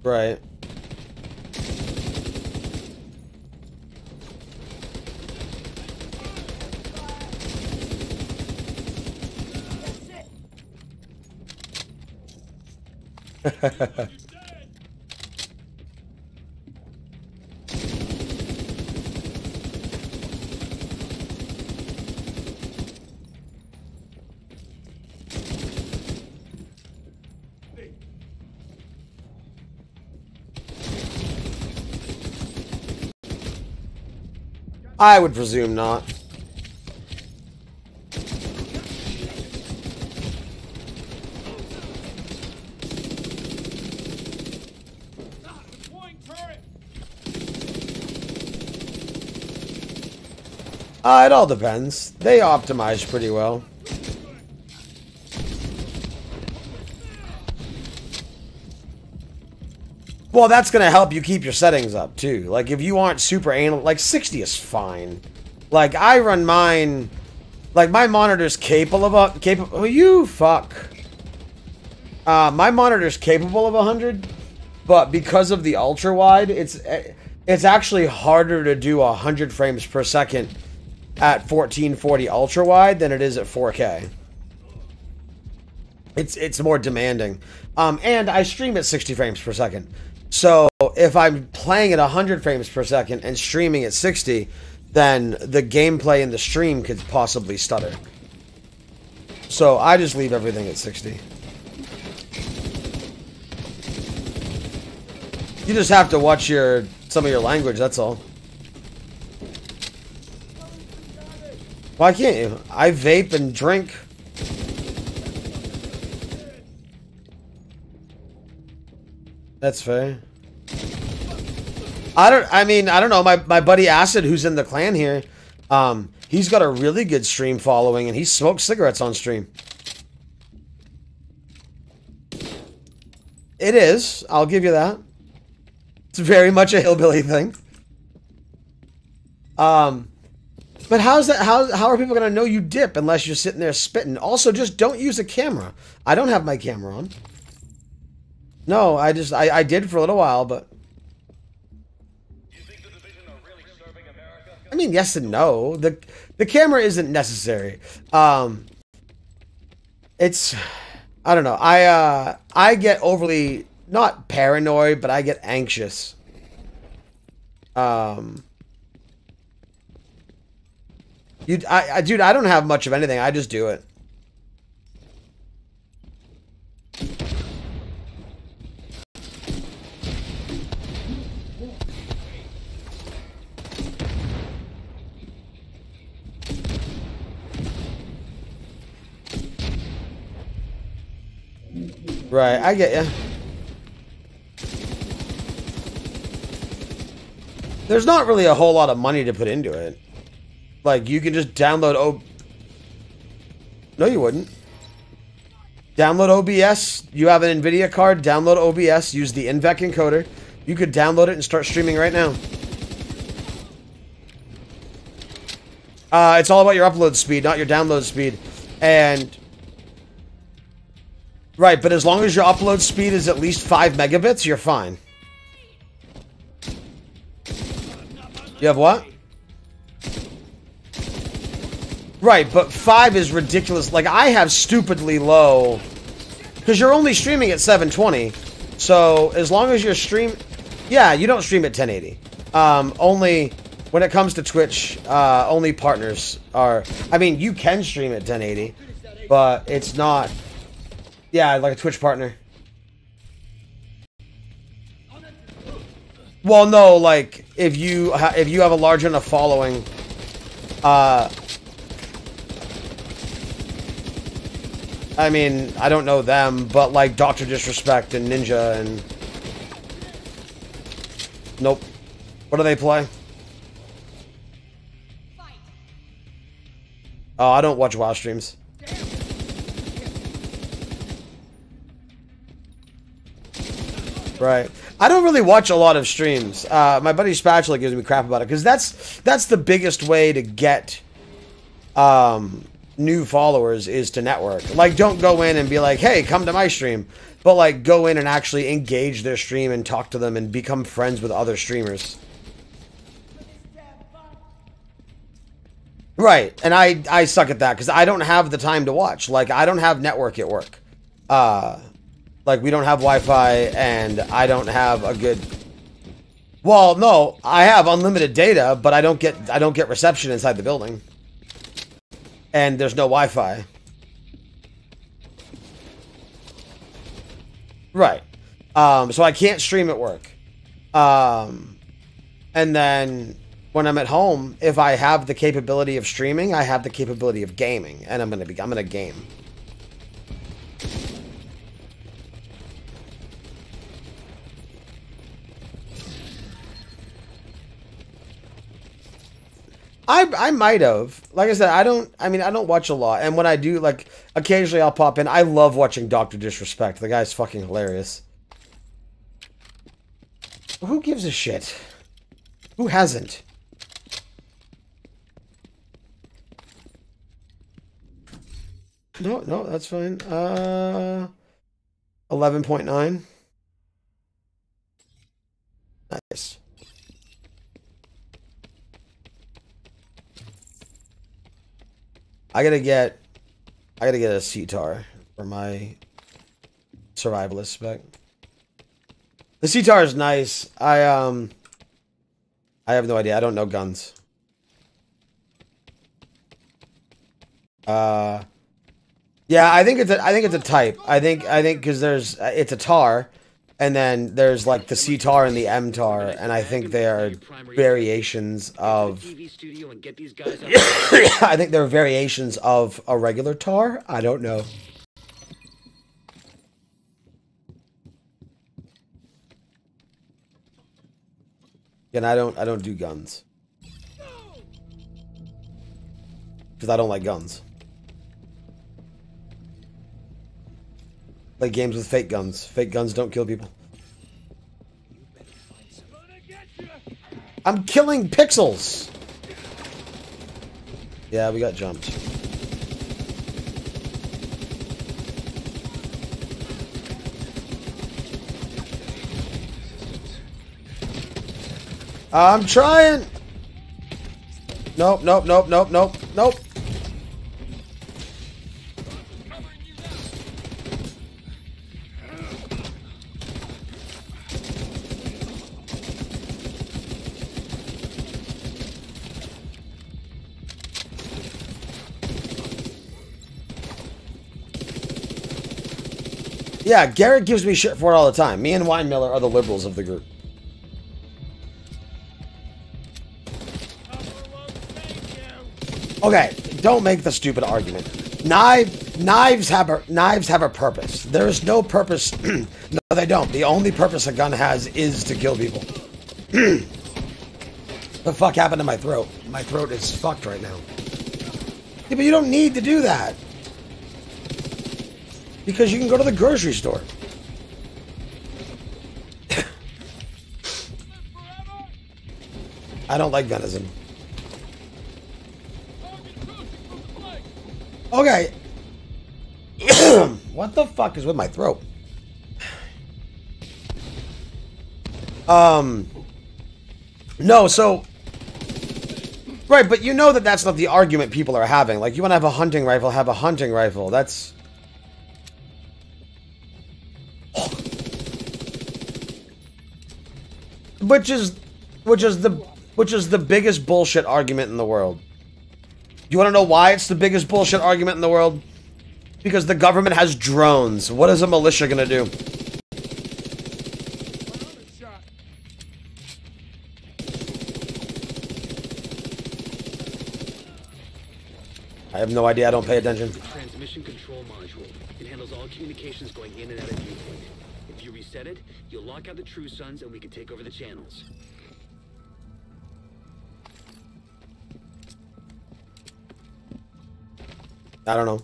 Right. I would presume not. Deploying turret! It all depends. They optimize pretty well. Well, that's going to help you keep your settings up, too. Like, if you aren't super anal... Like, 60 is fine. Like, I run mine... Like, my monitor's capable of Oh, you fuck. My monitor's capable of 100, but because of the ultra-wide, it's actually harder to do 100 frames per second at 1440 ultra-wide than it is at 4K. It's more demanding. And I stream at 60 frames per second. So if I'm playing at 100 frames per second and streaming at 60, then the gameplay in the stream could possibly stutter. So I just leave everything at 60. You just have to watch some of your language, that's all. Why can't you? I vape and drink. That's fair. I don't know. My buddy Acid, who's in the clan here, he's got a really good stream following, and he smokes cigarettes on stream. It is. I'll give you that. It's very much a hillbilly thing. But how's that? How are people gonna know you dip unless you're sitting there spitting? Also, just don't use a camera. I don't have my camera on. No, I did for a little while, but I mean, yes and no. The camera isn't necessary. It's I don't know. I get overly not paranoid, but I get anxious. Dude, I don't have much of anything. I just do it. Right, I get you. There's not really a whole lot of money to put into it. Like, you can just download No, you wouldn't. Download OBS. You have an NVIDIA card, download OBS, use the NVENC encoder. You could download it and start streaming right now. It's all about your upload speed, not your download speed. And... Right, but as long as your upload speed is at least 5 megabits, you're fine. You have what? Right, but 5 is ridiculous. Like, I have stupidly low... Because you're only streaming at 720. So, as long as you're Yeah, you don't stream at 1080. Only... When it comes to Twitch, only partners are... I mean, you can stream at 1080. But it's not... Yeah, like a Twitch partner. Well, no, like, if you have a large enough following... I mean, I don't know them, but like Dr. Disrespect and Ninja and... Nope. What do they play? Oh, I don't watch WoW streams. Right. I don't really watch a lot of streams. My buddy Spatula gives me crap about it, because that's the biggest way to get... new followers is to network. Like, don't go in and be like, hey, come to my stream. But, like, go in and actually engage their stream and talk to them and become friends with other streamers. Right. And I suck at that because I don't have the time to watch. Like, I don't have network at work. Like, we don't have Wi-Fi and I don't have a good... Well, no, I have unlimited data, but I don't get reception inside the building. And there's no Wi-Fi. Right. So I can't stream at work. And then when I'm at home, if I have the capability of streaming, I have the capability of gaming, and I'm gonna game. I might have. Like I said, I don't watch a lot. And when I do, like, occasionally I'll pop in. I love watching Dr. Disrespect. The guy's fucking hilarious. Who gives a shit? Who hasn't? No, that's fine. 11.9. Nice. I gotta get a CTAR for my survivalist spec. The CTAR is nice. I have no idea. I don't know guns. Yeah, I think it's a type. I think because it's a TAR, and then there's like the CTAR and the MTAR, and I think they are variations of... I think they're variations of a regular TAR. I don't know. And I don't do guns. Because I don't like guns. Play games with fake guns. Fake guns don't kill people. I'm killing pixels! Yeah, we got jumped. I'm trying! Nope, nope, nope, nope, nope, nope. Yeah, Garrett gives me shit for it all the time. Me and Weinmiller are the liberals of the group. Okay, don't make the stupid argument. Knives have a purpose. There is no purpose. No, they don't. The only purpose a gun has is to kill people. The fuck happened to my throat? My throat is fucked right now. Yeah, but you don't need to do that. Because you can go to the grocery store. I don't like venison. Okay. What the fuck is with my throat? No, so... Right, but you know that that's not the argument people are having. Like, you want to have a hunting rifle, have a hunting rifle. That's... Which is the biggest bullshit argument in the world. You want to know why it's the biggest bullshit argument in the world? Because the government has drones. What is a militia gonna do? I have no idea. I don't pay attention. The transmission control module. It handles all communications going in and out of viewpoint. If you reset it, you'll lock out the True Sons and we can take over the channels. I don't know.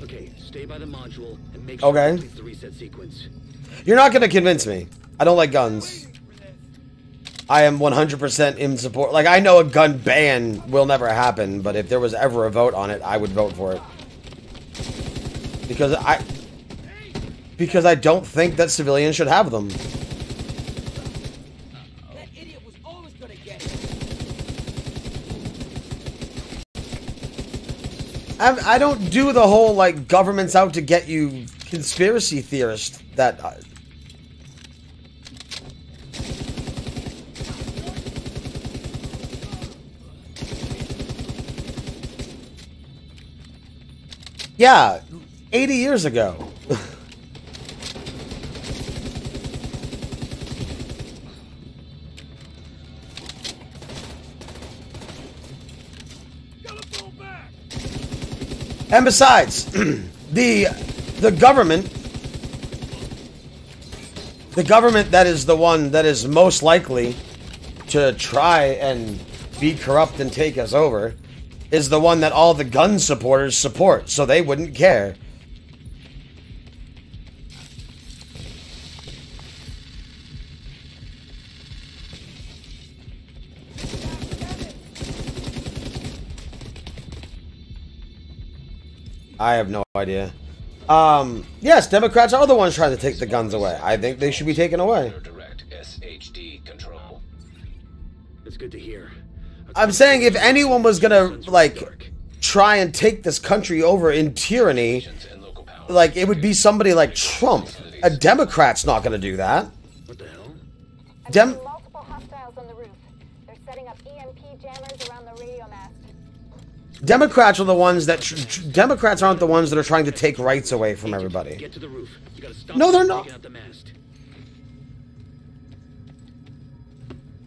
Okay, stay by the module and make sure Okay. it completes the reset sequence. You're not gonna convince me. I don't like guns. I am 100% in support. Like, I know a gun ban will never happen, but if there was ever a vote on it, I would vote for it. Because I don't think that civilians should have them. That idiot was always gonna get it. I don't do the whole, like, government's out to get you conspiracy theorist that... yeah, 80 years ago. And besides, the government that is the one that is most likely to try and be corrupt and take us over is the one that all the gun supporters support, so they wouldn't care. I have no idea. Yes, Democrats are the ones trying to take the guns away. I think they should be taken away. Direct SHD control. That's good to hear. I'm saying if anyone was gonna, like, try and take this country over in tyranny, like, it would be somebody like Trump. A Democrat's not gonna do that. What the hell? I've seen multiple hostiles on the roof. They're setting up EMP jammers around the radio mast. Democrats are the ones that... Democrats aren't the ones that are trying to take rights away from everybody. Get to the roof. You gotta stop No, they're them not. taking out the mast.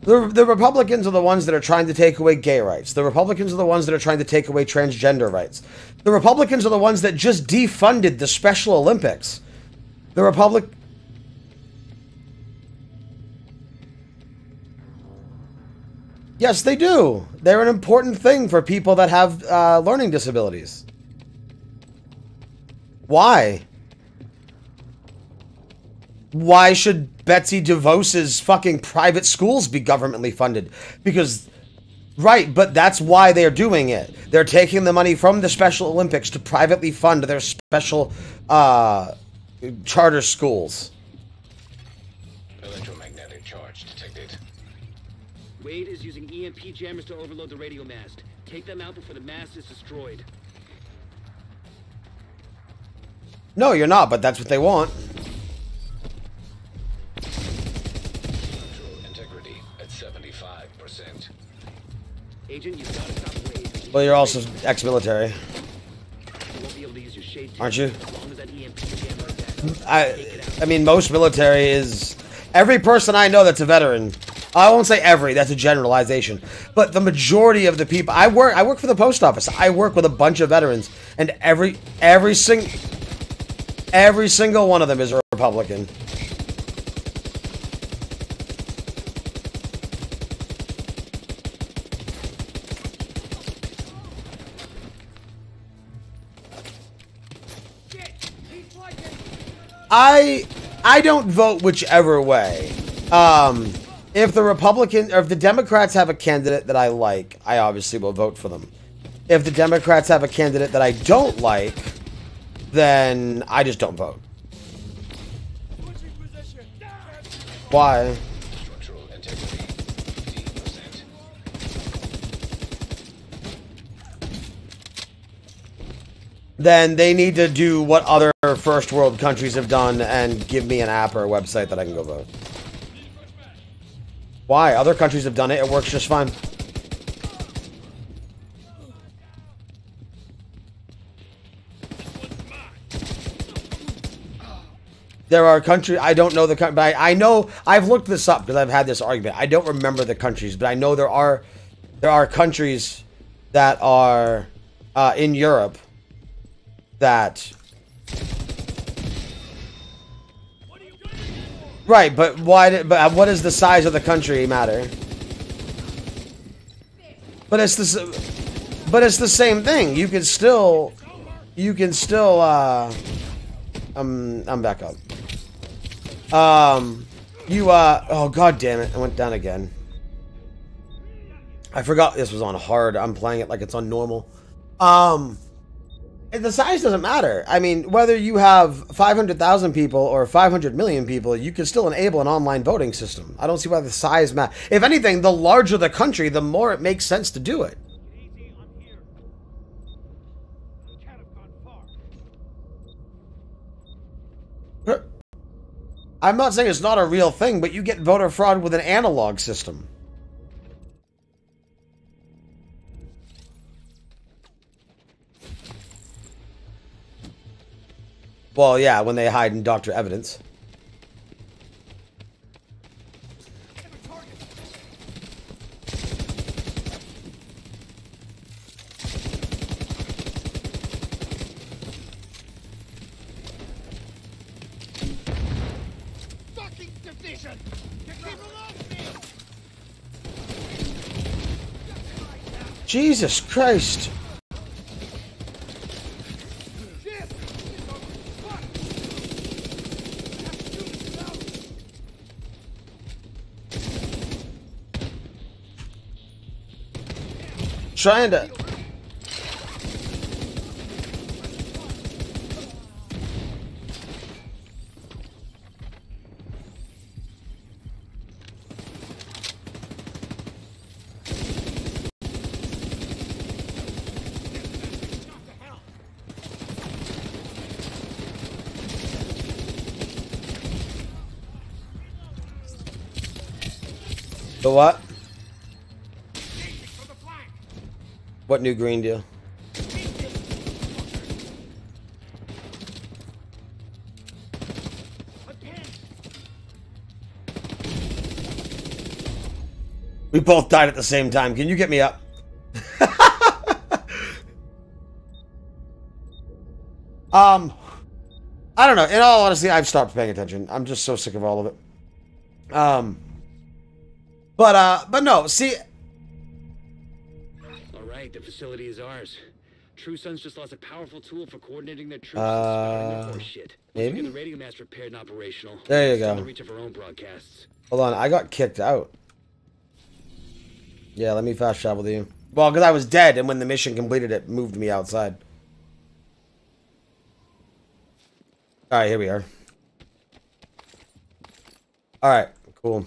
The Republicans are the ones that are trying to take away gay rights. The Republicans are the ones that are trying to take away transgender rights. The Republicans are the ones that just defunded the Special Olympics. The Republic... Yes, they do. They're an important thing for people that have learning disabilities. Why? Why should Betsy DeVos's fucking private schools be governmentally funded? Because, right, but that's why they're doing it. They're taking the money from the Special Olympics to privately fund their special charter schools. Electromagnetic charge detected. Wade is using EMP jammers to overload the radio mast. Take them out before the mast is destroyed. No, you're not, but that's what they want. Structural integrity at 75%. Agent, you've got to stop Wade. Well, you're also ex-military, You won't be able to use your shade aren't you? as long as that EMP jammer is active. I mean, most military is... Every person I know that's a veteran... I won't say every, that's a generalization. But the majority of the people... I work for the post office. I work with a bunch of veterans. And every single one of them is a Republican. I don't vote whichever way. If the Republican or if the Democrats have a candidate that I like, I obviously will vote for them. If the Democrats have a candidate that I don't like, then I just don't vote. Why? Structural integrity 15%. Then they need to do what other first world countries have done and give me an app or a website that I can go vote. Why? Other countries have done it. It works just fine. There are countries, I don't know the country, but I know, I've looked this up because I've had this argument. I don't remember the countries, but I know there are countries that are in Europe that... Right, but why? But what does the size of the country matter? But it's the same thing. You can still, I'm back up. Oh god damn it! I went down again. I forgot this was on hard. I'm playing it like it's on normal. The size doesn't matter. I mean, whether you have 500,000 people or 500 million people, you can still enable an online voting system. I don't see why the size matters. If anything, the larger the country, the more it makes sense to do it. Easy, I'm here. Can't have gone far. I'm not saying it's not a real thing, but you get voter fraud with an analog system. Well, yeah, when they hide and doctor evidence. Fucking division! You keep along me! Jesus Christ. Trying to... The what? What new green deal? We both died at the same time. Can you get me up? I don't know. In all honesty, I've stopped paying attention. I'm just so sick of all of it. But no, see... All right, the facility is ours. True Sons just lost a powerful tool for coordinating their troops and spotting their horse shit. Once we maybe? get the radio mast repaired and operational, There you it's on go. the reach of our own broadcasts. Hold on, I got kicked out. Yeah, let me fast travel to you. Well, because I was dead, and when the mission completed, it moved me outside. Alright, here we are. Alright, cool.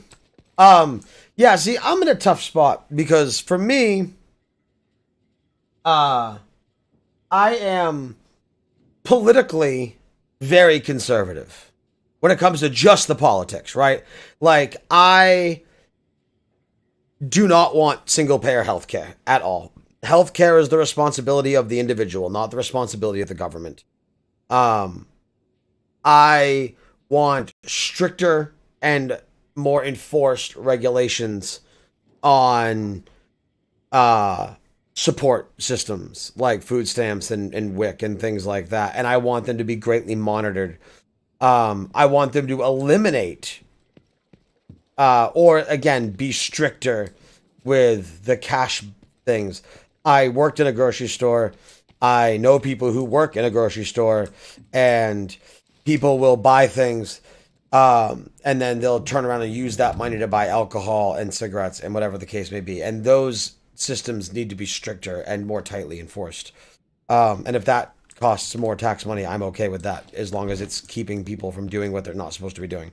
Yeah, see, I'm in a tough spot, because for me, I am politically very conservative when it comes to just the politics, right? Like, I do not want single-payer healthcare at all. Healthcare is the responsibility of the individual, not the responsibility of the government. I want stricter and more enforced regulations on support systems like food stamps and WIC and things like that. And I want them to be greatly monitored. I want them to eliminate or again, be stricter with the cash things. I worked in a grocery store. I know people who work in a grocery store, and people will buy things, and then they'll turn around and use that money to buy alcohol and cigarettes and whatever the case may be. And those systems need to be stricter and more tightly enforced. And if that costs more tax money, I'm okay with that, as long as it's keeping people from doing what they're not supposed to be doing.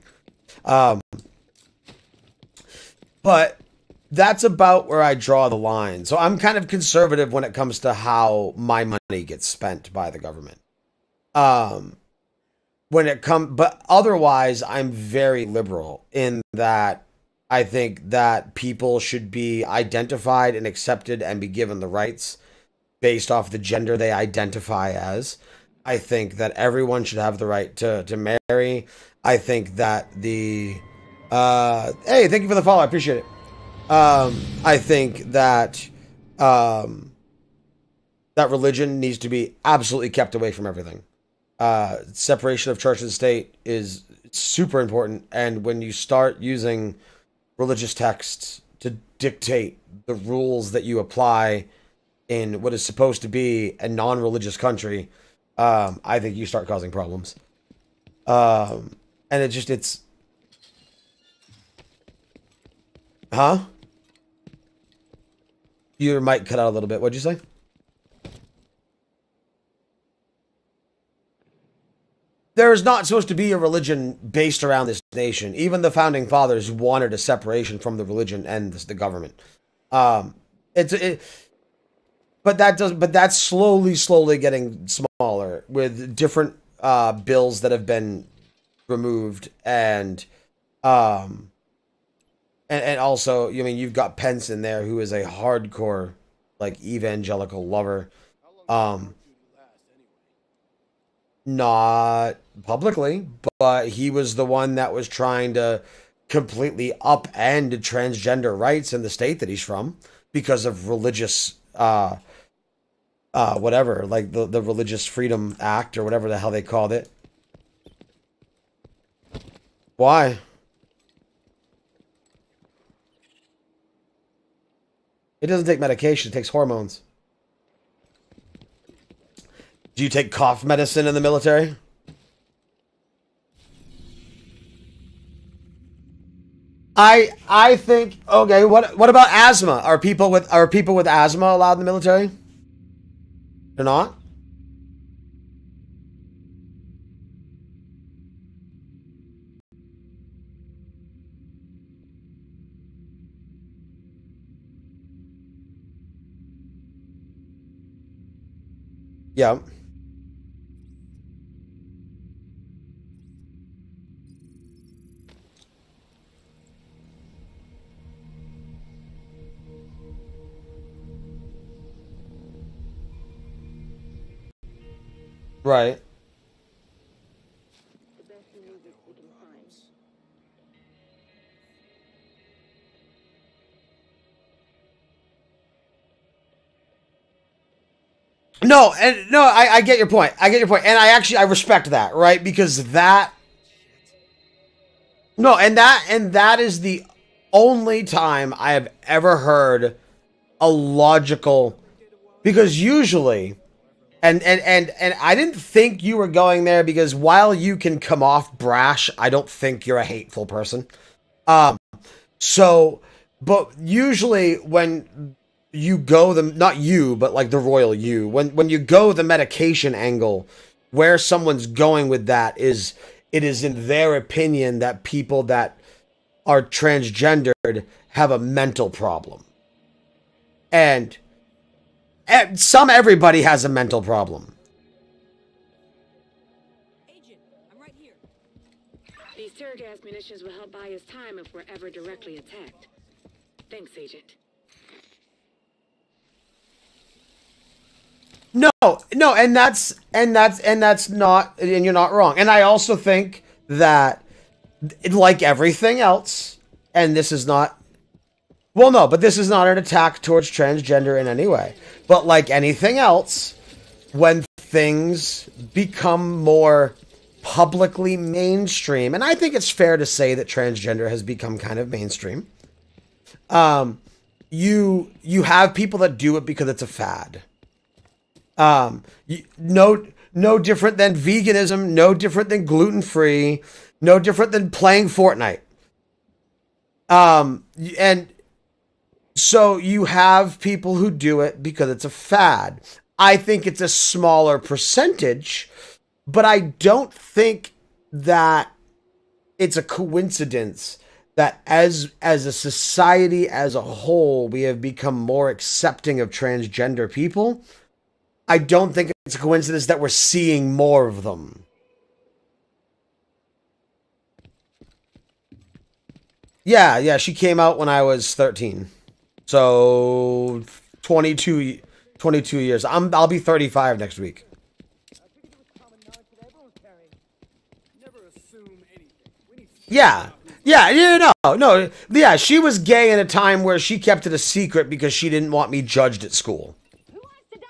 But that's about where I draw the line. So I'm kind of conservative when it comes to how my money gets spent by the government. But otherwise, I'm very liberal in that I think that people should be identified and accepted and be given the rights based off the gender they identify as. I think that everyone should have the right to marry. I think that hey, thank you for the follow. I appreciate it. I think that that religion needs to be absolutely kept away from everything. Separation of church and state is super important. And when you start using religious texts to dictate the rules that you apply in what is supposed to be a non-religious country, I think you start causing problems. And it's... Huh? Your mic cut out a little bit. What'd you say? There's not supposed to be a religion based around this nation. Even the founding fathers wanted a separation from the religion and the government. But that's slowly getting smaller with different bills that have been removed, and also, I mean, you've got Pence in there, who is a hardcore, like, evangelical lover. Not publicly, but he was the one that was trying to completely upend transgender rights in the state that he's from because of religious, whatever, like the Religious Freedom Act or whatever the hell they called it. Why? It doesn't take medication, it takes hormones. Do you take cough medicine in the military? I think, okay, what about asthma? Are people with asthma allowed in the military? They're not? Yeah. Right. The best maneuvers we can find. No, I get your point. I get your point. And I respect that, right? Because that... No, and that is the only time I have ever heard a logical... Because usually, And I didn't think you were going there because while you can come off brash, I don't think you're a hateful person. So, but usually when you go not you, but like the royal you, when you go the medication angle, where someone's going with that is, it is in their opinion that people that are transgendered have a mental problem. And everybody has a mental problem. Agent, I'm right here. These tear gas munitions will help buy us time if we're ever directly attacked. Thanks, Agent. No, and that's not, and you're not wrong. And I also think that, like everything else, and this is not, well, no, but this is not an attack towards transgender in any way. But like anything else, when things become more publicly mainstream, and I think it's fair to say that transgender has become kind of mainstream, you have people that do it because it's a fad. No different than veganism, no different than gluten-free, no different than playing Fortnite. And so you have people who do it because it's a fad. I think it's a smaller percentage, but I don't think that it's a coincidence that as a society as a whole, we have become more accepting of transgender people. I don't think it's a coincidence that we're seeing more of them. Yeah, she came out when I was 13. So 22 years. I'll be 35 next week. Yeah, she was gay in a time where she kept it a secret because she didn't want me judged at school. Who wants to die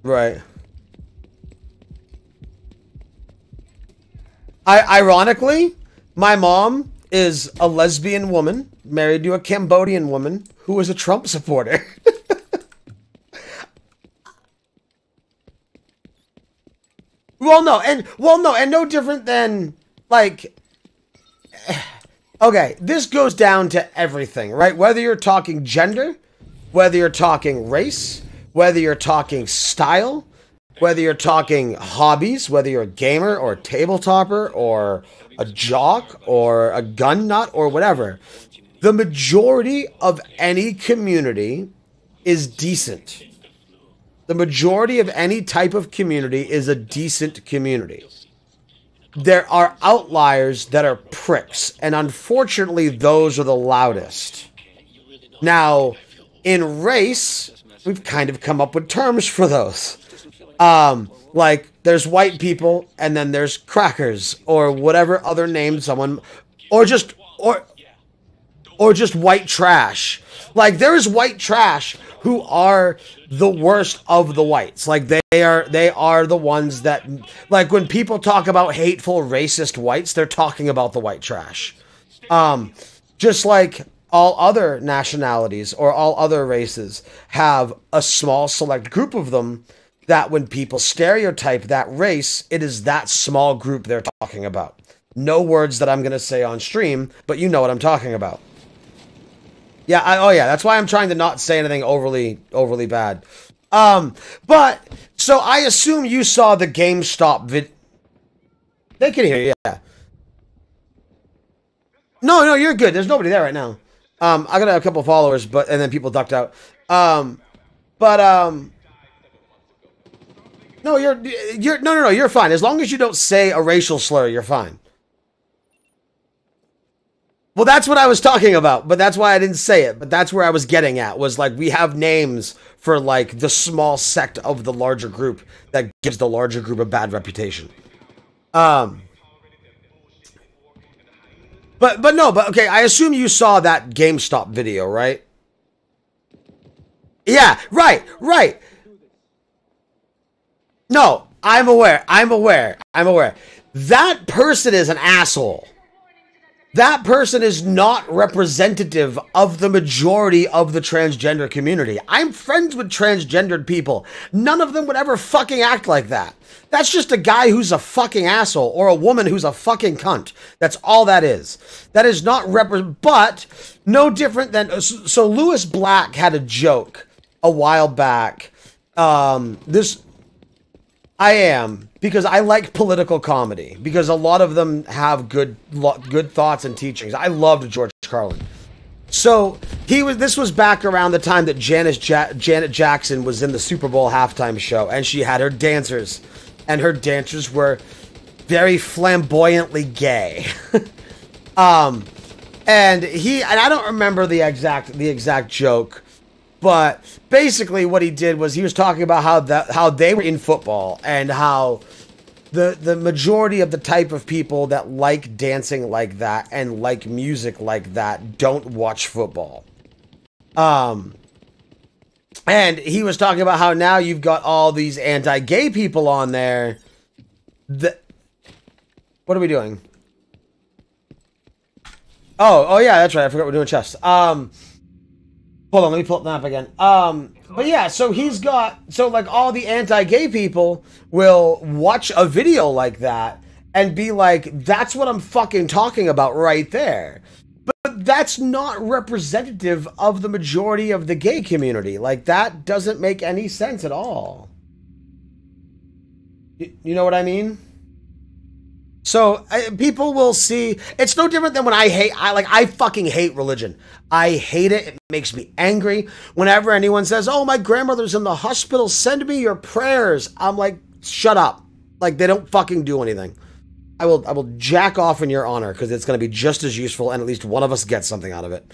Right. Ironically, my mom is a lesbian woman married to a Cambodian woman who is a Trump supporter. Well, no, and no different than like. Okay, this goes down to everything, right? Whether you're talking gender, whether you're talking race, whether you're talking style, whether you're talking hobbies, whether you're a gamer or a tabletopper or a jock or a gun nut or whatever, the majority of any community is decent. The majority of any type of community is a decent community. There are outliers that are pricks, and unfortunately, those are the loudest. Now, in race, we've kind of come up with terms for those. Like, there's white people, and then there's crackers, or whatever other name someone, or just white trash. Like, there is white trash who are the worst of the whites. Like, they are the ones that, like, when people talk about hateful, racist whites, they're talking about the white trash. Just like all other nationalities or all other races have a small select group of them that when people stereotype that race, it is that small group they're talking about. No words that I'm going to say on stream, but you know what I'm talking about. Yeah, that's why I'm trying to not say anything overly bad. But, so I assume you saw the GameStop vid... They can hear you, yeah. No, you're good. There's nobody there right now. I got a couple followers, and then people ducked out. No, you're fine. As long as you don't say a racial slur, you're fine. Well, that's what I was talking about, but that's why I didn't say it. But that's where I was getting at, was like, we have names for like the small sect of the larger group that gives the larger group a bad reputation. But okay, I assume you saw that GameStop video, right? Yeah, right. No, I'm aware. That person is an asshole. That person is not representative of the majority of the transgender community. I'm friends with transgendered people. None of them would ever fucking act like that. That's just a guy who's a fucking asshole or a woman who's a fucking cunt. That's all that is. That is not but no different than, so Lewis Black had a joke a while back. Because I like political comedy, because a lot of them have good thoughts and teachings. I loved George Carlin. So this was back around the time that Janet Jackson was in the Super Bowl halftime show, and she had her dancers, and her dancers were very flamboyantly gay. And I don't remember the exact joke. But basically what he did was he was talking about how they were in football, and how the majority of the type of people that like dancing like that and like music like that don't watch football. And he was talking about how now you've got all these anti-gay people on there. What are we doing? Oh yeah, that's right. I forgot we're doing chess. Hold on, let me pull up the map again. But yeah, so like all the anti-gay people will watch a video like that and be like, that's what I'm fucking talking about right there. But that's not representative of the majority of the gay community. Like, that doesn't make any sense at all. You know what I mean? So people will see. It's no different than when I fucking hate religion. I hate it. It makes me angry. Whenever anyone says, "Oh, my grandmother's in the hospital, send me your prayers," I'm like, shut up. Like, they don't fucking do anything. I will jack off in your honor, because it's going to be just as useful, and at least one of us gets something out of it.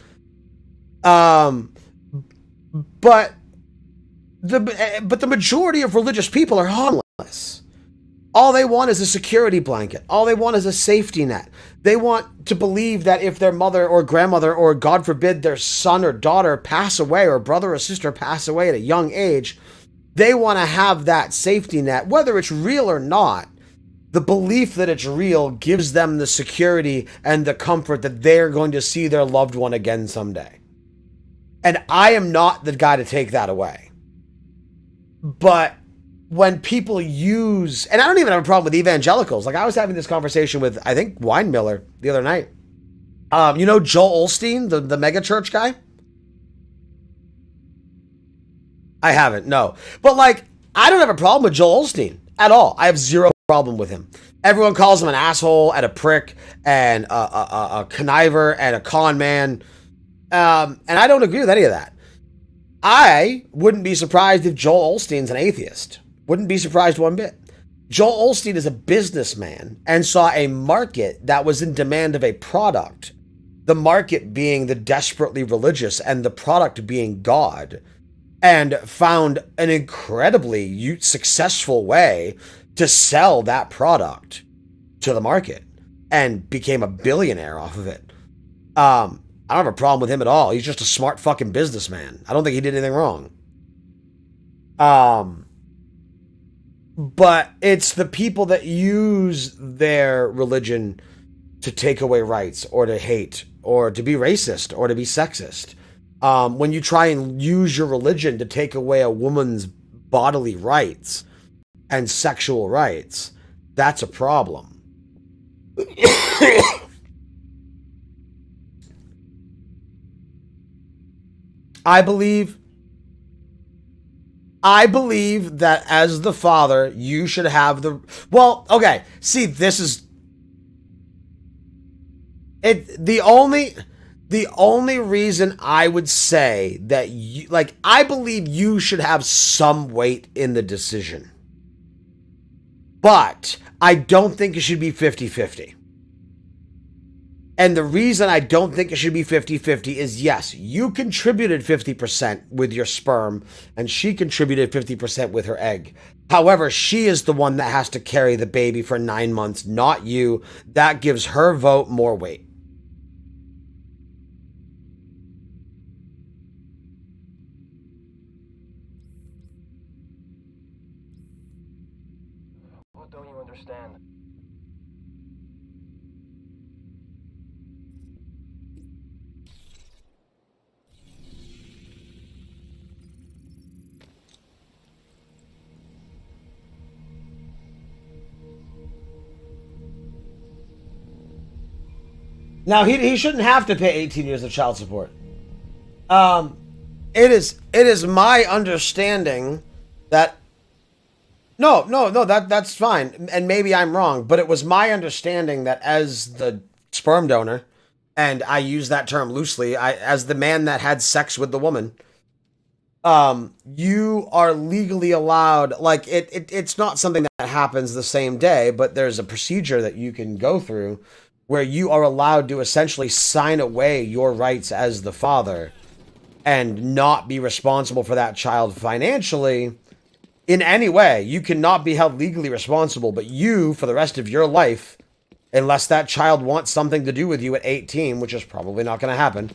But the majority of religious people are harmless. All they want is a security blanket. All they want is a safety net. They want to believe that if their mother or grandmother, or God forbid their son or daughter pass away, or brother or sister pass away at a young age, they want to have that safety net, whether it's real or not. The belief that it's real gives them the security and the comfort that they're going to see their loved one again someday. And I am not the guy to take that away. But when people use, and I don't even have a problem with evangelicals. Like, I was having this conversation with, I think, Weinmiller the other night. You know Joel Osteen, the mega church guy? I haven't, no. But, like, I don't have a problem with Joel Osteen at all. I have zero problem with him. Everyone calls him an asshole and a prick and a conniver and a con man. And I don't agree with any of that. I wouldn't be surprised if Joel Osteen's an atheist. Wouldn't be surprised one bit. Joel Osteen is a businessman and saw a market that was in demand of a product. The market being the desperately religious and the product being God. And found an incredibly successful way to sell that product to the market. And became a billionaire off of it. I don't have a problem with him at all. He's just a smart fucking businessman. I don't think he did anything wrong. But it's the people that use their religion to take away rights, or to hate, or to be racist, or to be sexist. When you try and use your religion to take away a woman's bodily rights and sexual rights, that's a problem. I believe that as the father, you should have the... Well, okay. See, this is... The only reason I would say that you... Like, I believe you should have some weight in the decision. But I don't think it should be 50-50. And the reason I don't think it should be 50-50 is, yes, you contributed 50% with your sperm, and she contributed 50% with her egg. However, she is the one that has to carry the baby for 9 months, not you. That gives her vote more weight. Don't you understand? Now he shouldn't have to pay 18 years of child support. It is my understanding that no, that's fine. And maybe I'm wrong, but it was my understanding that as the sperm donor, and I use that term loosely, as the man that had sex with the woman, you are legally allowed, like it's not something that happens the same day, but there's a procedure that you can go through where you are allowed to essentially sign away your rights as the father and not be responsible for that child financially in any way. You cannot be held legally responsible, but you, for the rest of your life, unless that child wants something to do with you at 18, which is probably not going to happen,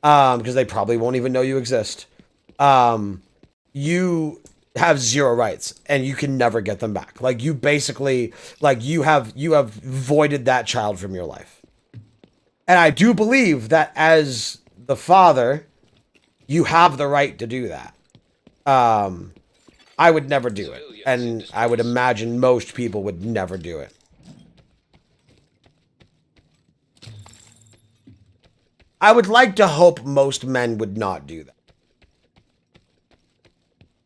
because they probably won't even know you exist, you have zero rights and you can never get them back. Like, you basically, like, you have voided that child from your life. And I do believe that as the father, you have the right to do that. I would never do it, and I would imagine most people would never do it. I would like to hope most men would not do that.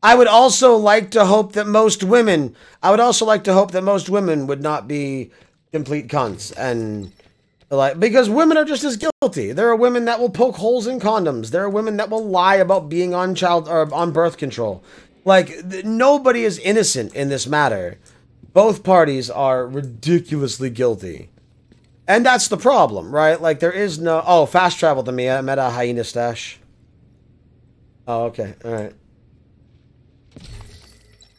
I would also like to hope that most women would not be complete cunts, and like, because women are just as guilty. There are women that will poke holes in condoms. There are women that will lie about being on on birth control. Like, nobody is innocent in this matter. Both parties are ridiculously guilty. And that's the problem, right? Like, there is no... Oh, fast travel to me. I'm at a hyena stash. Oh, okay. All right.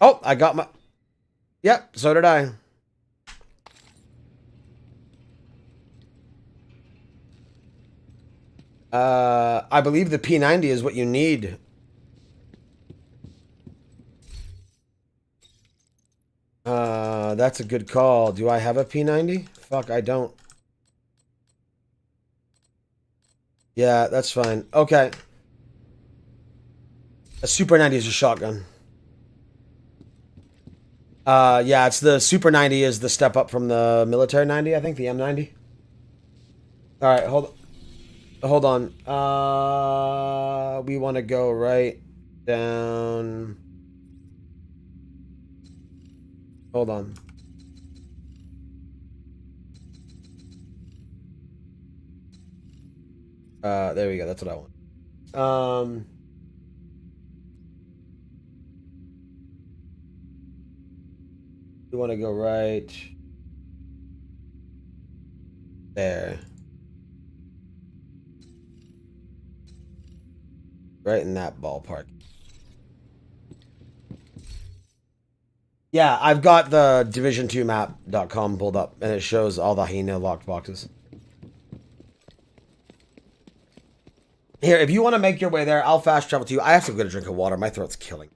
Oh, I got my... Yep, so did I. I believe the P90 is what you need. That's a good call. Do I have a P90? Fuck, I don't. Yeah, that's fine. Okay. A Super 90 is a shotgun. Yeah, it's the Super 90 is the step up from the military 90, I think, the M90. All right, hold on. We want to go right down. Hold on. There we go. That's what I want. We want to go right there. Right in that ballpark. Yeah, I've got the division2map.com pulled up, and it shows all the hyena locked boxes. Here, if you want to make your way there, I'll fast travel to you. I have to get a drink of water. My throat's killing.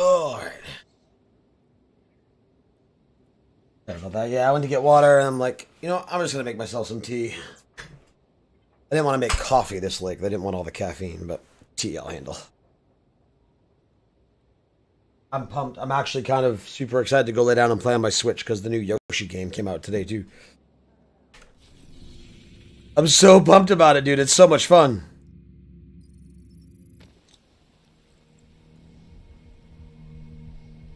Lord. Sorry about that. Yeah, I went to get water, and I'm like, you know, I'm just gonna make myself some tea. I didn't want to make coffee this late. I didn't want all the caffeine, but tea I'll handle. I'm pumped. I'm actually kind of super excited to go lay down and play on my Switch because the new Yoshi game came out today, too. I'm so pumped about it, dude. It's so much fun.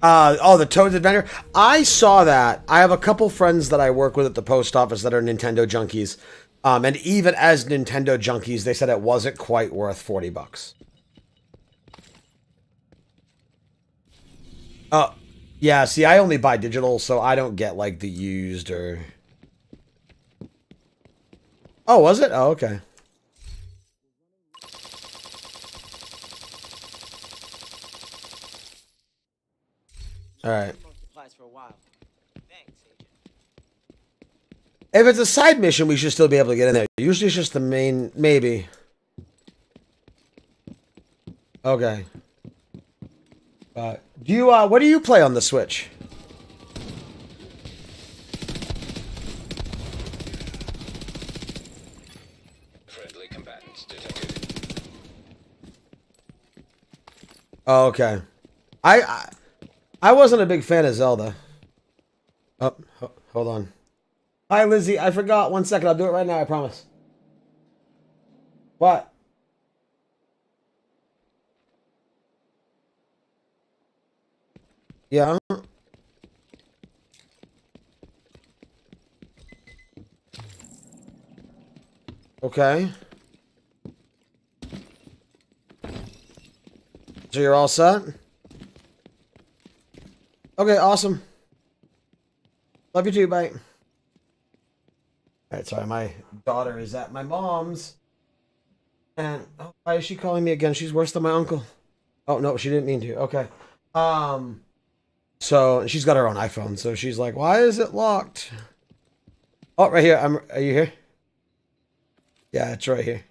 Oh, the Toad's Adventure. I saw that. I have a couple friends that I work with at the post office that are Nintendo junkies. And even as Nintendo junkies, they said it wasn't quite worth $40. Oh, yeah. See, I only buy digital, so I don't get like the used or. Oh, was it? Oh, okay. All right. If it's a side mission, we should still be able to get in there. Usually it's just the main, maybe. Okay. Do you, what do you play on the Switch? Friendly combatants detected. Oh, okay. I wasn't a big fan of Zelda. Oh, hold on. Hi, Lizzie. I forgot. 1 second. I'll do it right now. I promise. What? Yeah. Okay. So you're all set? Okay, awesome. Love you too, bye. Alright, sorry, my daughter is at my mom's. And, oh, why is she calling me again? She's worse than my uncle. Oh, no, she didn't mean to. Okay. So, she's got her own iPhone, so she's like, why is it locked? Oh, right here. Are you here? Yeah, it's right here.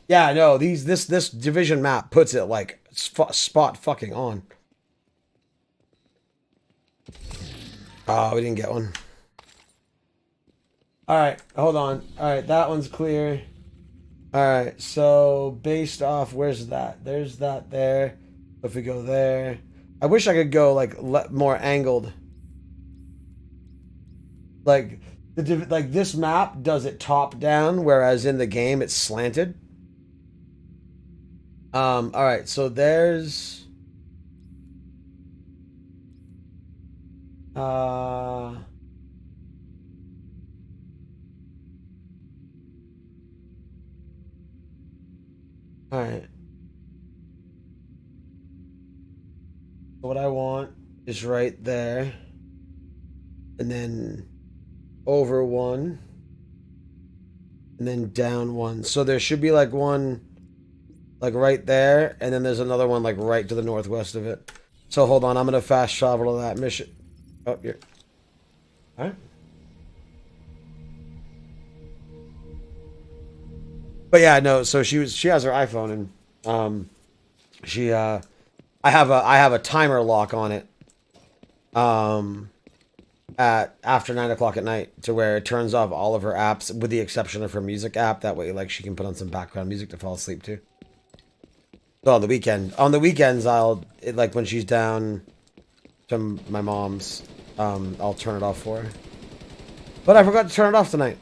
Yeah, no, this division map puts it, like, spot fucking on. Oh, we didn't get one. Alright, hold on. Alright, that one's clear. Alright, so based off, where's that? There's that there. If we go there. I wish I could go, like, more angled. Like, this map does it top down, whereas in the game it's slanted. Alright, so there's... Alright. What I want is right there. And then over one. And then down one. So there should be like one like right there. And then there's another one like right to the northwest of it. So hold on, I'm gonna fast travel to that mission. Oh, here. Alright. But yeah, no, so she has her iPhone and I have a timer lock on it. At after 9 o'clock at night to where it turns off all of her apps with the exception of her music app. That way, like, she can put on some background music to fall asleep to. So on the weekends, like when she's down to my mom's, I'll turn it off for her. But I forgot to turn it off tonight.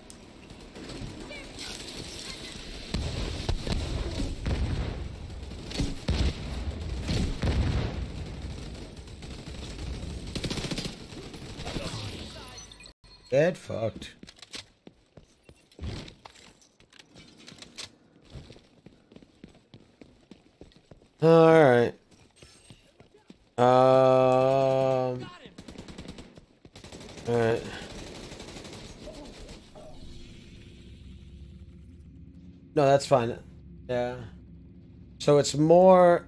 Get fucked. Alright. Alright. No, that's fine. Yeah. So it's more...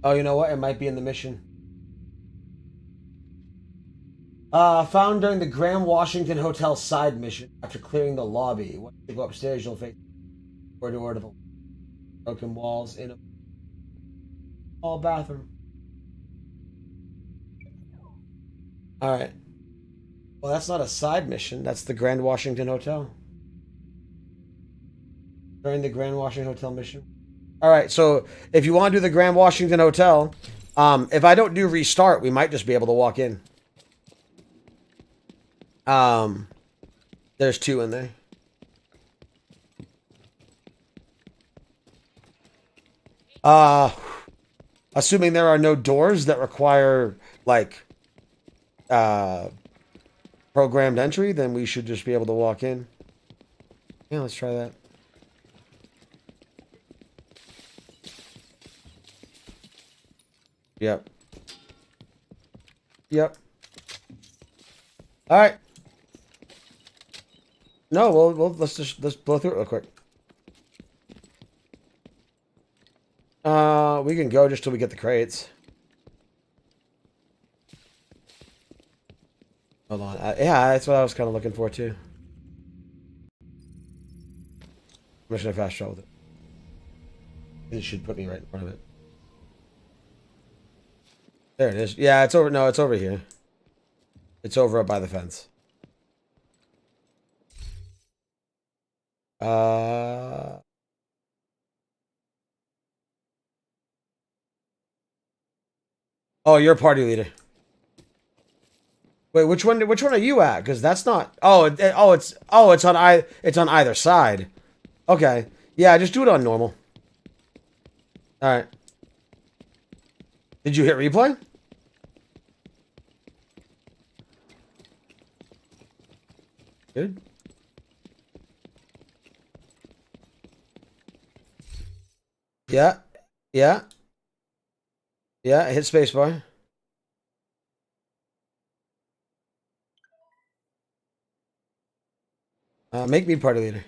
Oh, you know what? It might be in the mission. Found during the Graham Washington Hotel side mission after clearing the lobby. Once you go upstairs, you'll face door to the... Broken walls in a small bathroom. Alright. Well, that's not a side mission. That's the Grand Washington Hotel. During the Grand Washington Hotel mission. Alright, so if you want to do the Grand Washington Hotel, if I don't do restart, we might just be able to walk in. There's 2 in there. Assuming there are no doors that require, like, programmed entry, then we should just be able to walk in. Yeah, let's try that. Yep. Yep. All right. No, well, let's blow through it real quick. We can go just till we get the crates. Hold on. Yeah, that's what I was kind of looking for too. I'm just gonna fast travel with it. It should put me right in front of it. There it is. Yeah, it's over. No, it's over here. It's over up by the fence. Oh, you're a party leader. Wait, which one are you at? Because that's not. It's on either side. Okay. Yeah, just do it on normal. All right. Did you hit replay? Good. Yeah. Yeah. Yeah, hit spacebar. Make me party leader.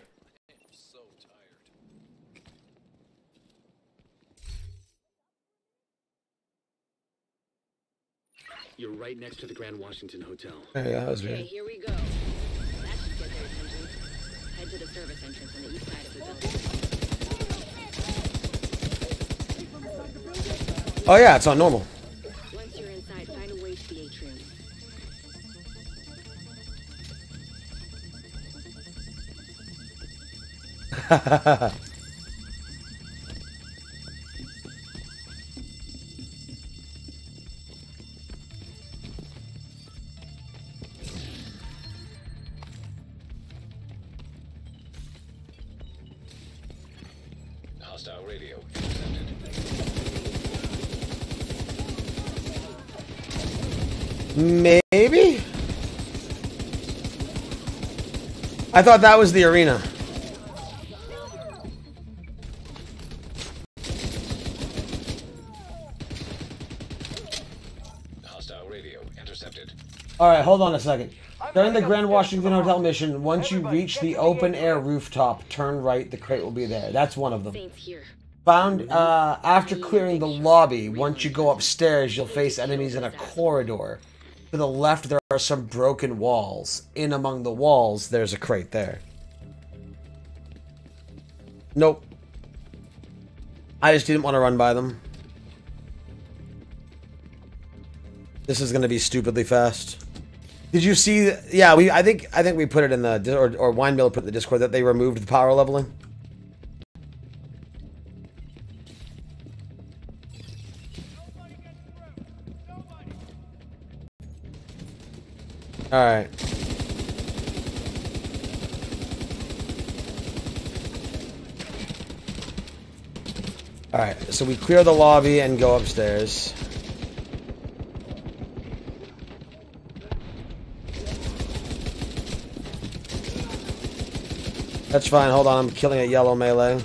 You're right next to the Grand Washington Hotel. There you go, that was Okay, weird. here we go. That should get their attention. Head to the service entrance on the east side of the building. Oh yeah, it's on normal. Once you're inside, find a way to the atrium. Hostile radio intercepted. Maybe? I thought that was the arena. Hostile radio intercepted. Alright, hold on a second. During the Grand Washington Hotel mission, once you reach the open air rooftop, turn right, the crate will be there. That's one of them. Saints here. Found, after clearing the lobby, once you go upstairs, you'll face enemies in a corridor. To the left, there are some broken walls. In among the walls, there's a crate there. Nope. I just didn't want to run by them. This is going to be stupidly fast. Did you see? Yeah, I think we put it in the or Winemill put in the Discord that they removed the power leveling. All right. All right. So we clear the lobby and go upstairs. That's fine. Hold on. I'm killing a yellow melee.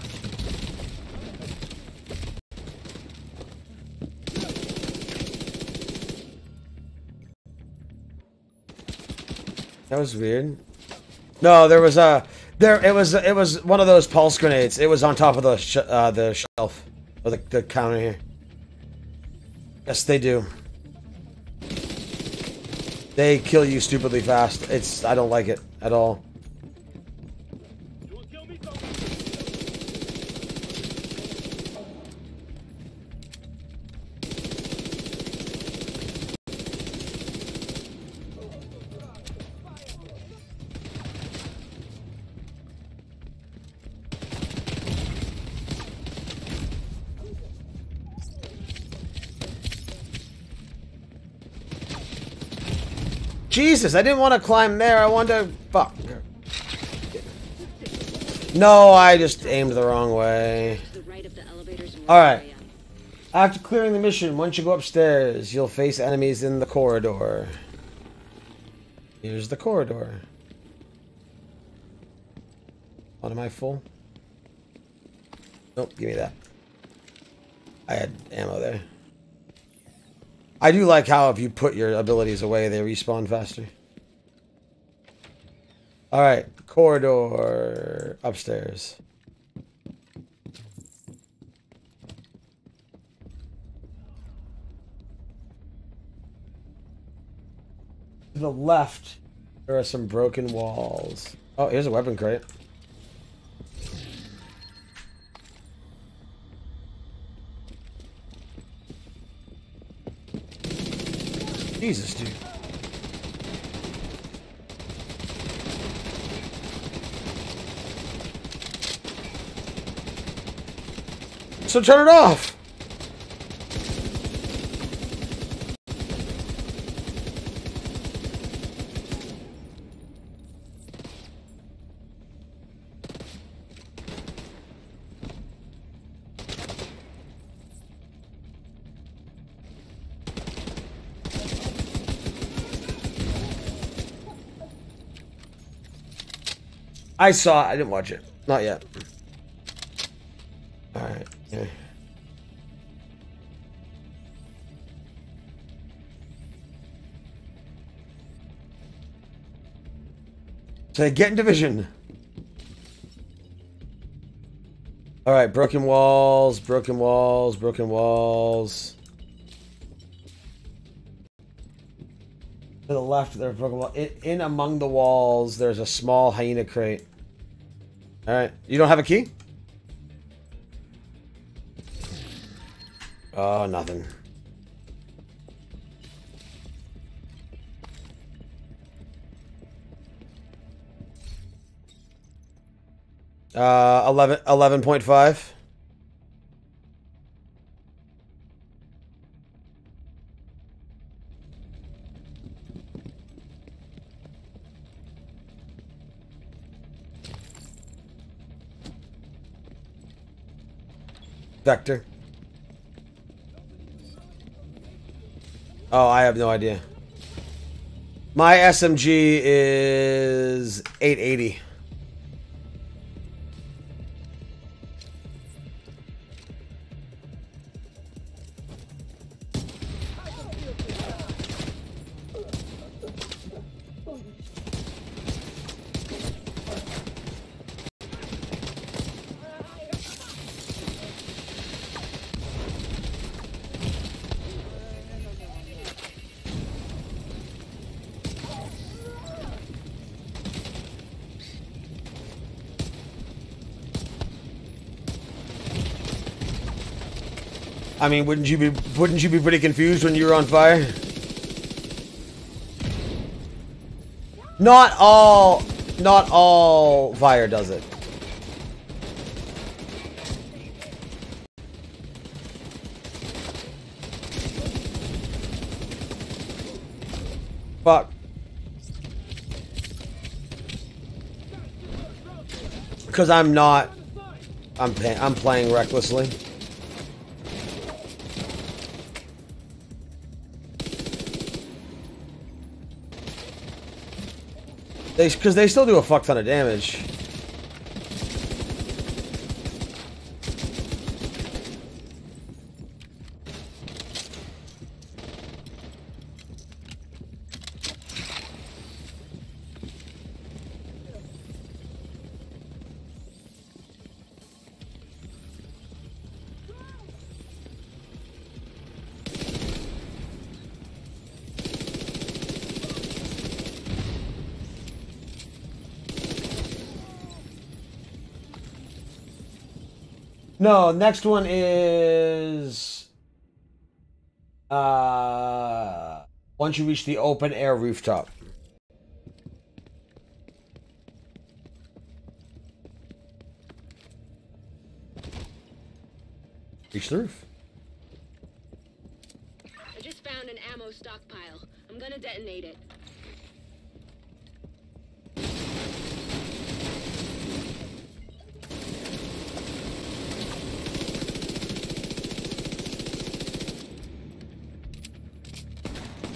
That was weird. No, there was a it was one of those pulse grenades. It was on top of the shelf or the counter here. Yes, they do. They kill you stupidly fast. I don't like it at all. Jesus, I didn't want to climb there. I wanted to... Fuck. No, I just aimed the wrong way. To the right of the elevator's warp Alright. area. After clearing the mission, once you go upstairs, you'll face enemies in the corridor. Here's the corridor. What, am I full? Nope, give me that. I had ammo there. I do like how if you put your abilities away, they respawn faster. Alright, corridor upstairs. To the left, there are some broken walls. Oh, here's a weapon crate. Jesus, dude. So turn it off. I saw it. I didn't watch it. Not yet. Alright. Yeah. So get in division. Alright, broken walls, broken walls, broken walls. To the left, there are broken walls. In among the walls, there's a small hyena crate. Alright. You don't have a key? Oh, nothing. Uh, 11.5. Vector. Oh, I have no idea. My SMG is 880. I mean, wouldn't you be pretty confused when you were on fire? Not all fire does it. Fuck. Because I'm playing recklessly. Because they still do a fuck ton of damage. No, next one is once you reach the open air rooftop. Reach the roof. I just found an ammo stockpile. I'm gonna detonate it.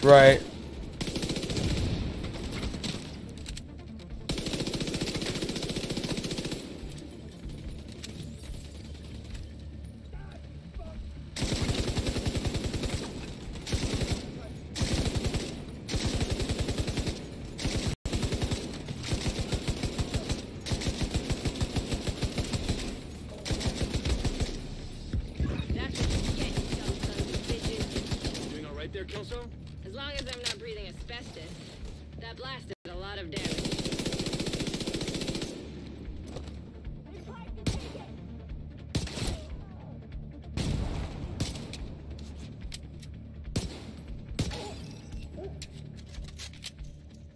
Right. That's what you get, you dumb sons of bitches. Doing all right there, Kelso? As long as I'm not breathing asbestos. That blast did a lot of damage.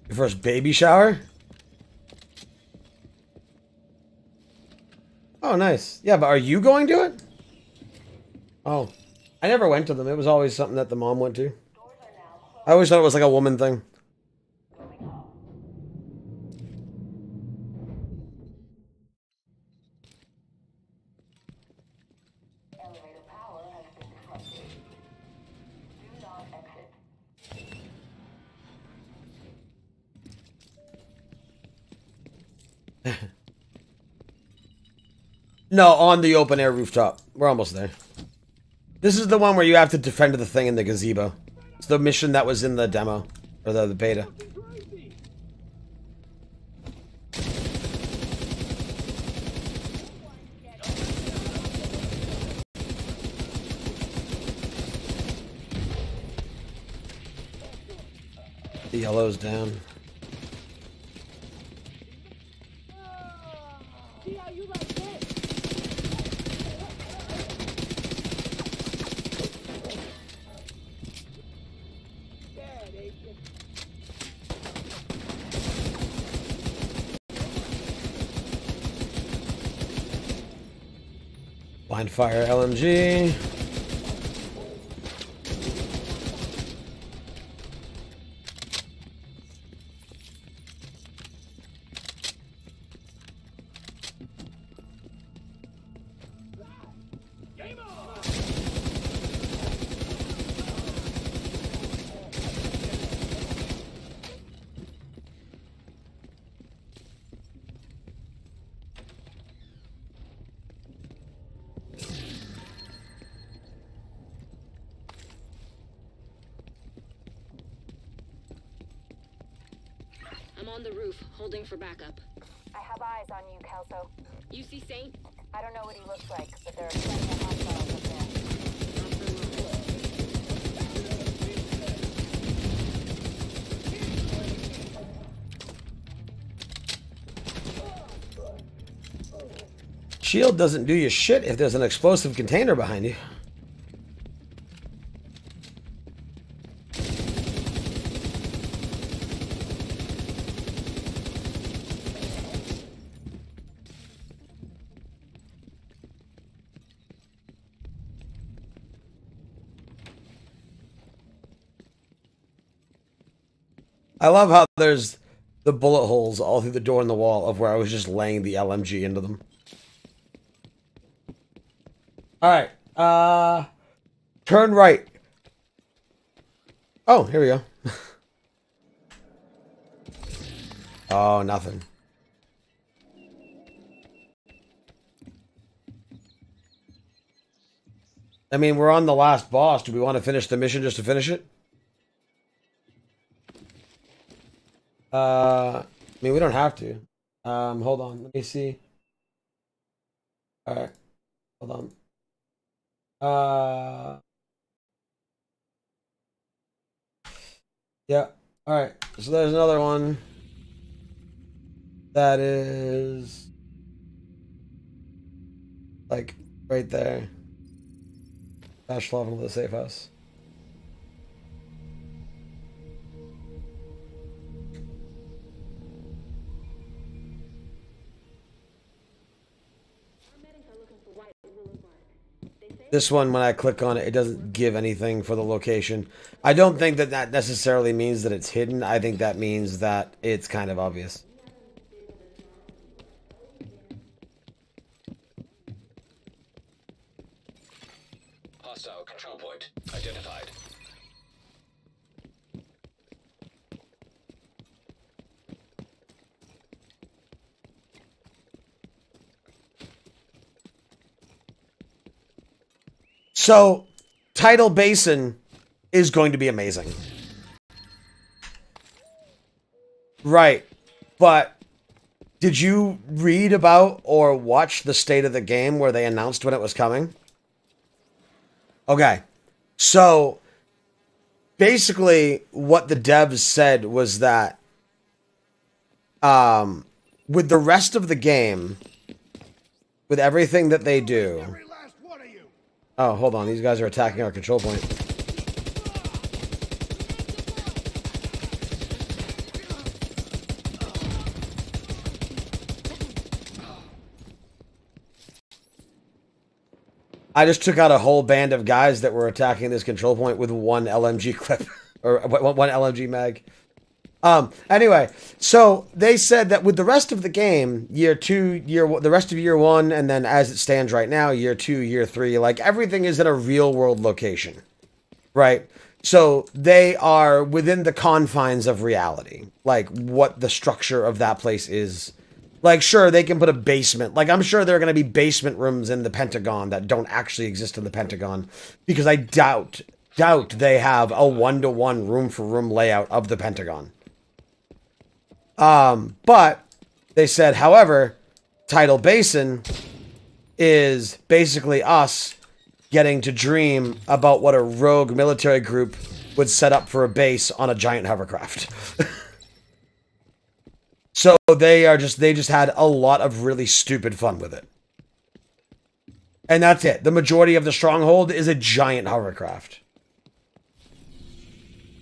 Your first baby shower? Oh, nice. Yeah, but are you going to it? Oh. I never went to them. It was always something that the mom went to. I always thought it was like a woman thing. Elevator power has been disrupted. Do not exit. No, on the open air rooftop. We're almost there. This is the one where you have to defend the thing in the gazebo. It's the mission that was in the demo. Or the beta. The yellow's down. See how you like this? Blind fire LMG. I'm on the roof, holding for backup. I have eyes on you, Kelso. You see Saint? I don't know what he looks like, but there are plenty of hostiles up there. Not for long. Shield doesn't do you shit if there's an explosive container behind you. I love how there's the bullet holes all through the door and the wall of where I was just laying the LMG into them. Alright, turn right. Oh, here we go. Oh, nothing. I mean, we're on the last boss. Do we want to finish the mission just to finish it? I mean, we don't have to. Hold on. Let me see. All right. Hold on. Yeah. All right. So there's another one. That is like right there. Dash level of the safe house. This one, when I click on it, it doesn't give anything for the location. I don't think that that necessarily means that it's hidden. I think that means that it's kind of obvious. Hostile control point identified. So, Tidal Basin is going to be amazing. Right. But did you read about or watch the state of the game where they announced when it was coming? Okay. So, basically, what the devs said was that with the rest of the game, with everything that they do... Oh, hold on. These guys are attacking our control point. I just took out a whole band of guys that were attacking this control point with one LMG clip. Or one LMG mag. Anyway, so they said that with the rest of the game, the rest of year 1, and then as it stands right now, year 2, year 3, like everything is in a real world location, right? So they are within the confines of reality, like what the structure of that place is. Like, sure, they can put a basement. Like, I'm sure there are going to be basement rooms in the Pentagon that don't actually exist in the Pentagon, because I doubt they have a 1-to-1 room for room layout of the Pentagon. But they said, however, Tidal Basin is basically us getting to dream about what a rogue military group would set up for a base on a giant hovercraft. So they just had a lot of really stupid fun with it. And that's it. The majority of the stronghold is a giant hovercraft.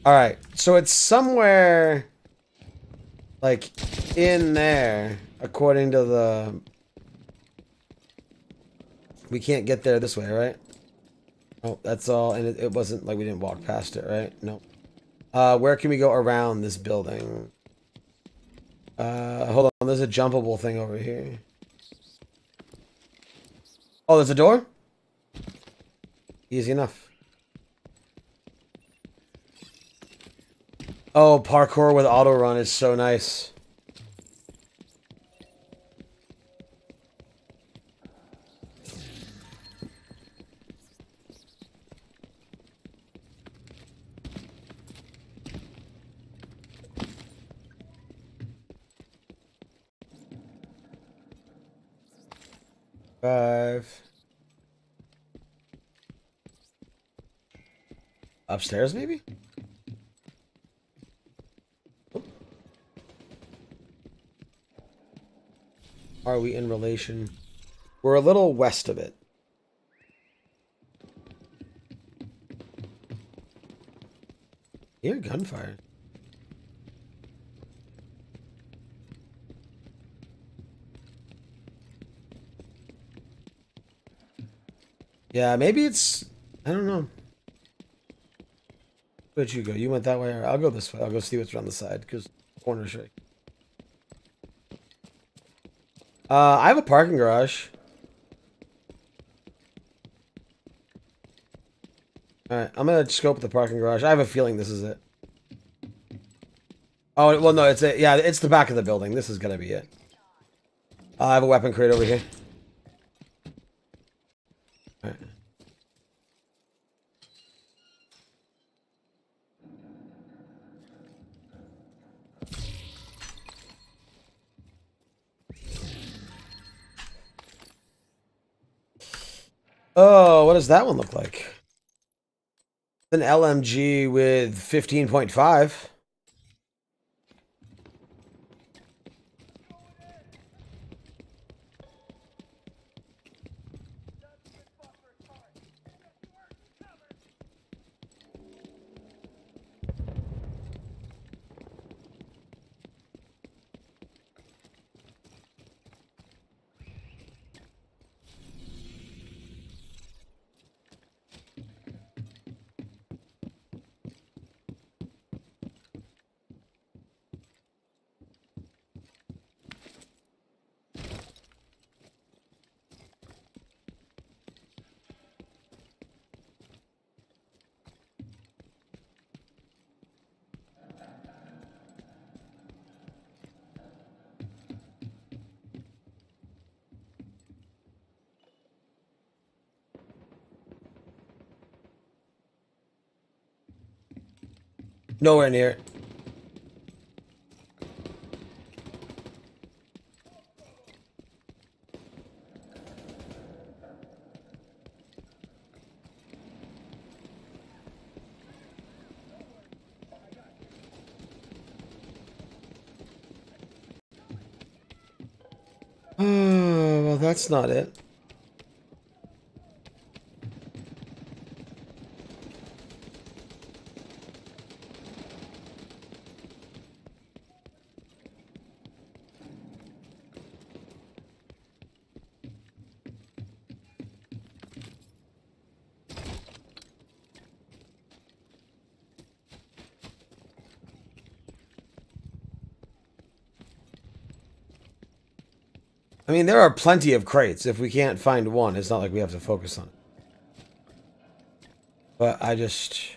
Alright, so it's somewhere like in there, according to the... We can't get there this way, right? Oh, that's all, and it wasn't like we didn't walk past it, right? No. Where can we go around this building? Hold on, there's a jumpable thing over here. Oh, there's a door? Easy enough. Oh, parkour with auto run is so nice. Five. Upstairs, maybe? Are we in relation? We're a little west of it. Hear gunfire. Yeah, maybe it's... I don't know. Where'd you go? You went that way? I'll go this way. I'll go see what's around the side, because corner shake. I have a parking garage. Alright, I'm gonna scope the parking garage. I have a feeling this is it. Oh, well, no, it's it. Yeah, it's the back of the building. This is gonna be it. I have a weapon crate over here. Alright. Oh, what does that one look like? An LMG with 15.5. Nowhere near it. Oh, well, that's not it. I mean, there are plenty of crates. If we can't find one, it's not like we have to focus on it. But I just...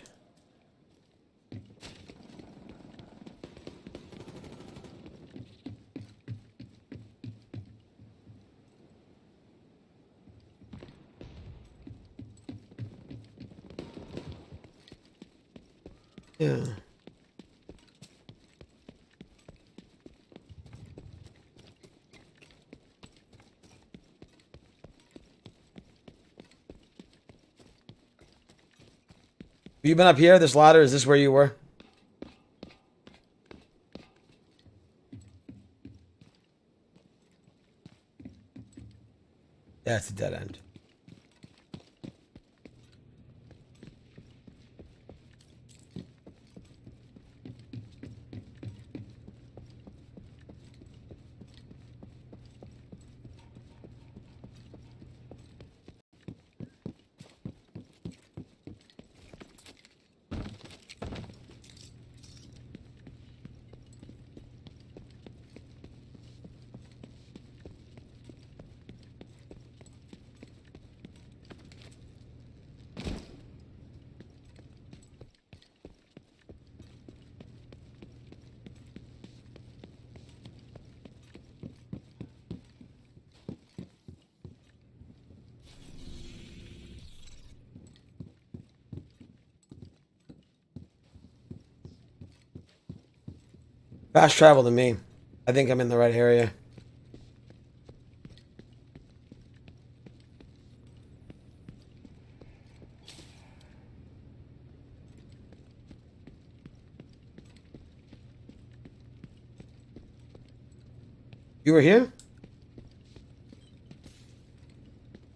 Yeah. Have you been up here? This ladder? Is this where you were? Yeah, it's a dead end. Fast travel to me. I think I'm in the right area. You were here?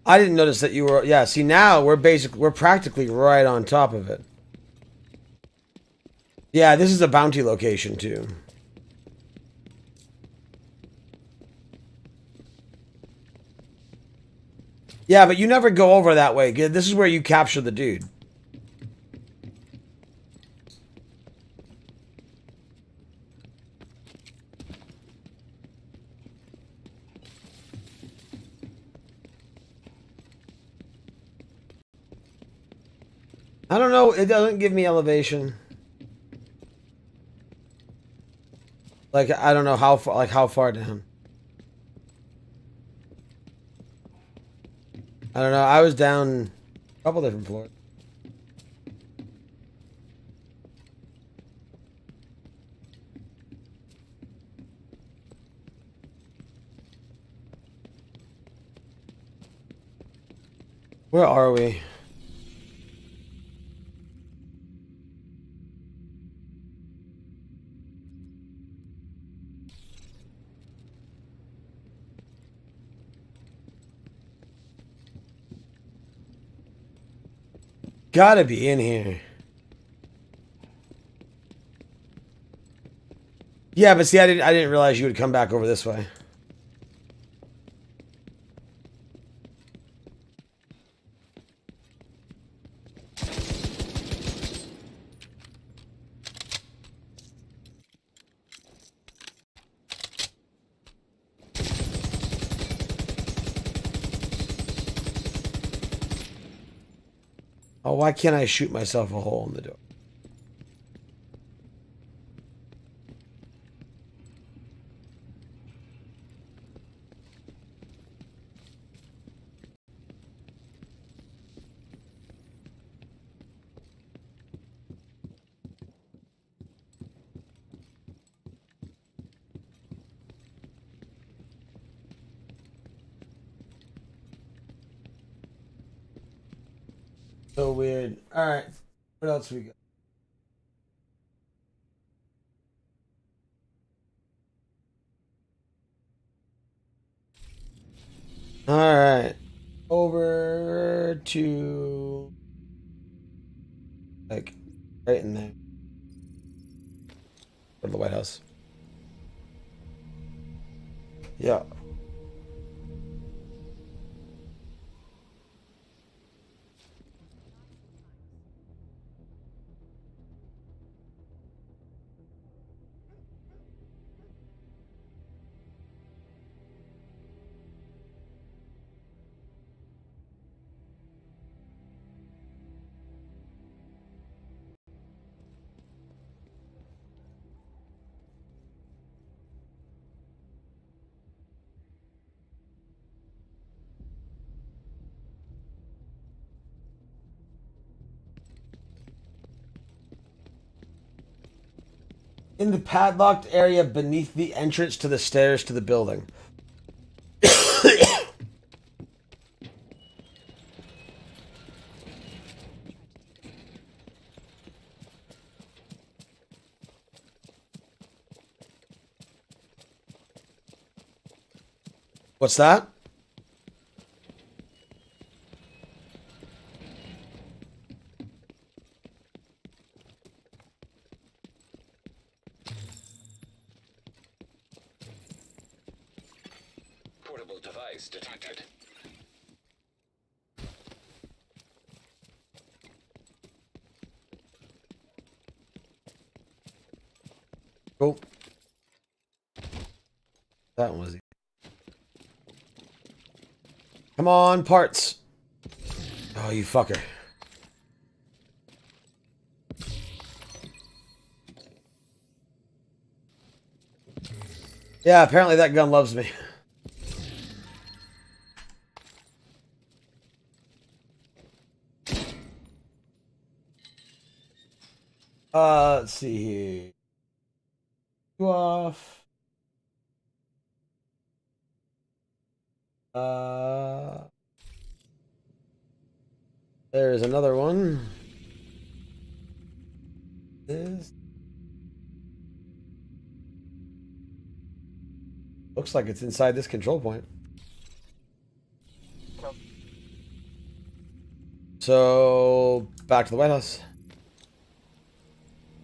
I didn't notice that you were... Yeah, see, now we're practically right on top of it. Yeah, this is a bounty location, too. Yeah, but you never go over that way. This is where you capture the dude. I don't know. It doesn't give me elevation. Like, I don't know how far, like, how far to him. I don't know. I was down a couple different floors. Where are we? Gotta be in here. Yeah, but see, I didn't realize you would come back over this way. Oh, why can't I shoot myself a hole in the door? So weird. All right. What else we got? All right. Over to like right in there. Go to the White House. Yeah. In the padlocked area beneath the entrance to the stairs to the building. What's that? Portable device detected. Cool. That one was easy. Come on, parts. Oh, you fucker. Yeah, apparently that gun loves me. Let's see here. You off. There's another one. This looks like it's inside this control point. So back to the White House.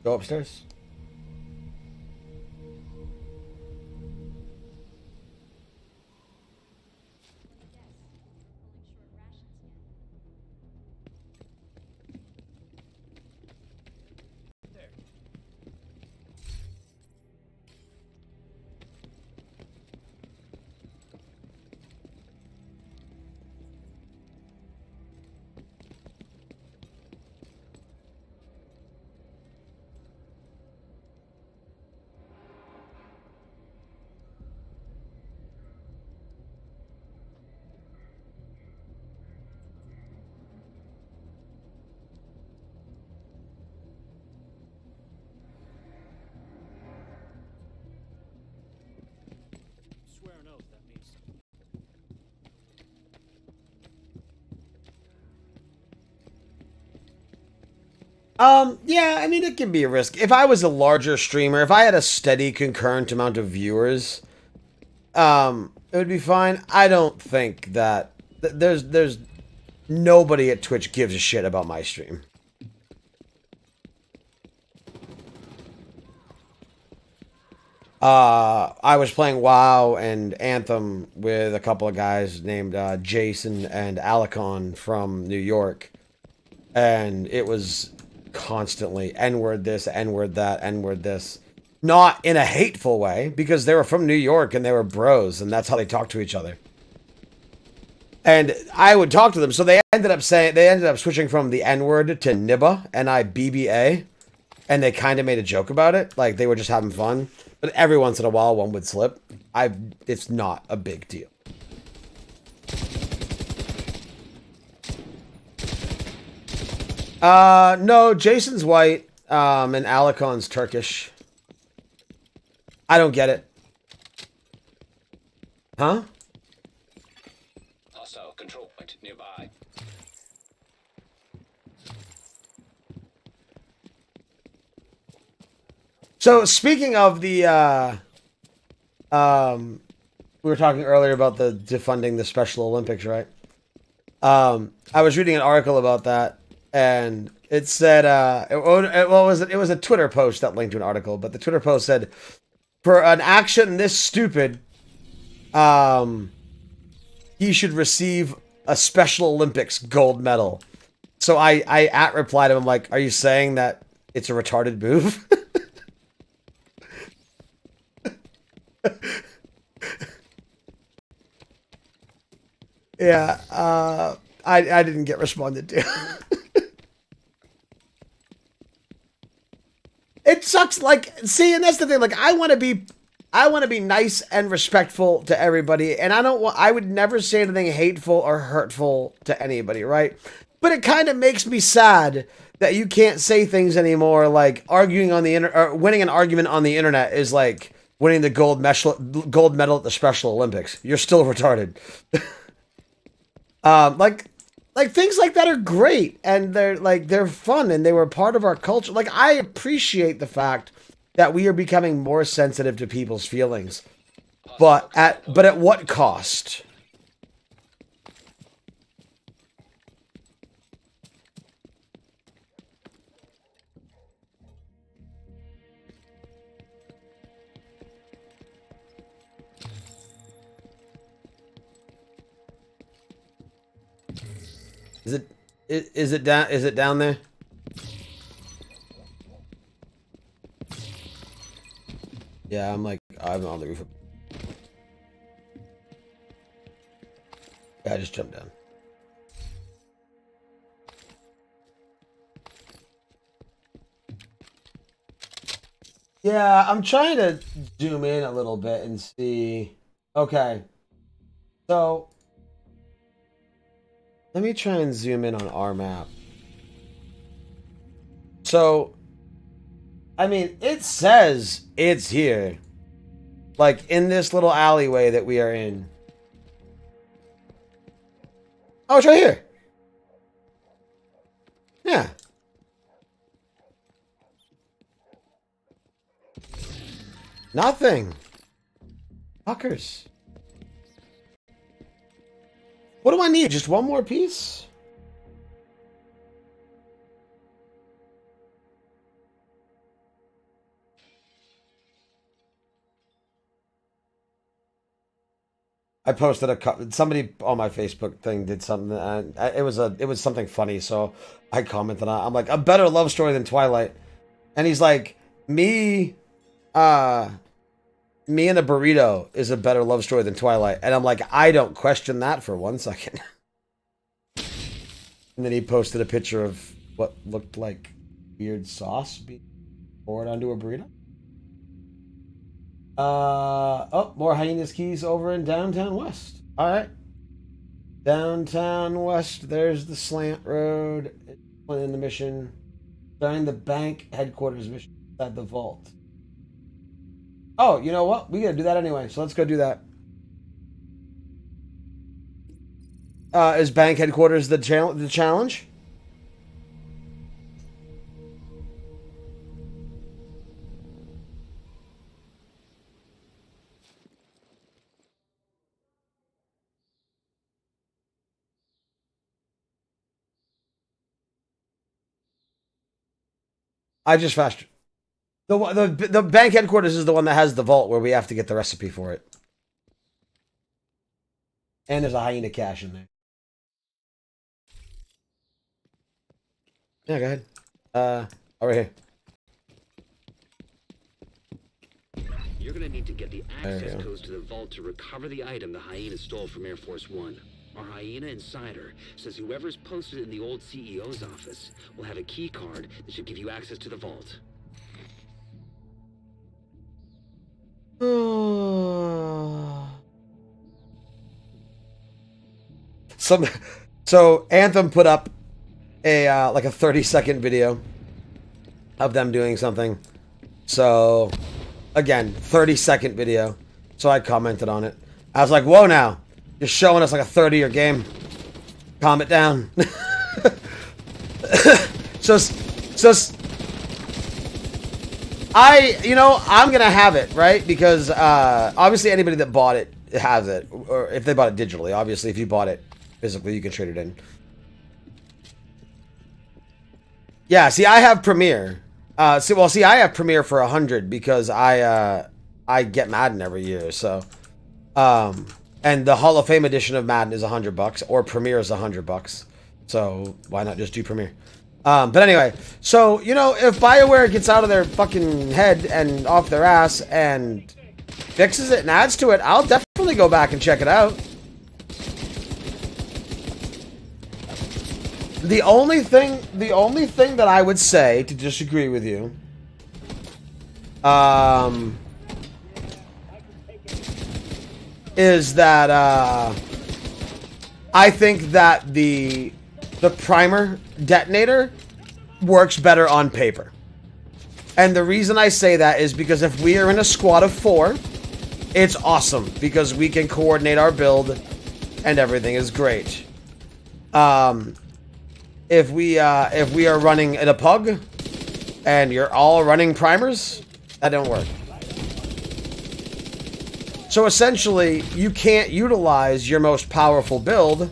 Go upstairs. Swear an oath, that means something. Yeah, I mean, it can be a risk. If I was a larger streamer, if I had a steady concurrent amount of viewers, it would be fine. I don't think that there's nobody at Twitch gives a shit about my stream. I was playing WoW and Anthem with a couple of guys named Jason and Alicon from New York, and it was constantly N-word this, N-word that, N-word this. Not in a hateful way, because they were from New York and they were bros, and that's how they talk to each other. And I would talk to them, so they ended up switching from the N-word to Nibba, N-I-B-B-A, and they kind of made a joke about it, like they were just having fun. But every once in a while, one would slip. It's not a big deal. No, Jason's white, and Alicon's Turkish. I don't get it. Huh? Hostile control point nearby. So speaking of the, we were talking earlier about the defunding the Special Olympics, right? I was reading an article about that, and it said, what was it? It was a Twitter post that linked to an article, but the Twitter post said, for an action this stupid, he should receive a Special Olympics gold medal. So I replied to him, like, are you saying that it's a retarded move? Yeah, I didn't get responded to. It sucks. Like, see, and that's the thing. Like, I want to be nice and respectful to everybody, and I would never say anything hateful or hurtful to anybody, right? But it kind of makes me sad that you can't say things anymore. Like arguing on the internet, or winning an argument on the internet is like winning the gold medal at the Special Olympics. You're still retarded. Like things like that are great, and they're fun, and they were part of our culture. Like, I appreciate the fact that we are becoming more sensitive to people's feelings, but at what cost? Is it down there? Yeah, I'm on the roof. Yeah, I just jumped down. Yeah, I'm trying to zoom in a little bit and see. Okay. So let me try and zoom in on our map. So, I mean, it says it's here. Like, in this little alleyway that we are in. Oh, it's right here. Yeah. Nothing. Fuckers. What do I need? Just one more piece? I posted somebody on my Facebook thing did something, and it was something funny, so I commented on it. I'm like, a better love story than Twilight. And he's like, me and a burrito is a better love story than Twilight. And I'm like, I don't question that for 1 second. And then he posted a picture of what looked like weird sauce being poured onto a burrito. Oh, more Hyenas Keys over in Downtown West. All right. Downtown West, there's the slant road. In the mission. Starting the bank headquarters mission at the vault. Oh, you know what? We gotta do that anyway, so let's go do that. Is bank headquarters the challenge? I just fast. The bank headquarters is the one that has the vault where we have to get the recipe for it. And there's a hyena cache in there. Yeah, go ahead. Over here. You're gonna need to get the access codes to the vault to recover the item the hyena stole from Air Force One. Our hyena insider says whoever's posted in the old CEO's office will have a key card that should give you access to the vault. So Anthem put up a like a 30-second video of them doing something. So again, 30-second video. So I commented on it. I was like, "Whoa, now you're showing us like a 30-year game. Calm it down." I'm gonna have it, right? Because obviously anybody that bought it has it, or if they bought it digitally. Obviously, if you bought it physically, you can trade it in. Yeah, see, I have Premiere. I have Premiere for 100 because I get Madden every year. So, and the Hall of Fame edition of Madden is $100, or Premiere is $100. So why not just do Premiere? But anyway, so if BioWare gets out of their fucking head and off their ass and fixes it and adds to it, I'll definitely go back and check it out. The only thing that I would say to disagree with you, is that I think that the primer detonator works better on paper. And the reason I say that is because if we are in a squad of 4, it's awesome because we can coordinate our build and everything is great. If we are running in a pug and you're all running primers, that don't work. So essentially, you can't utilize your most powerful build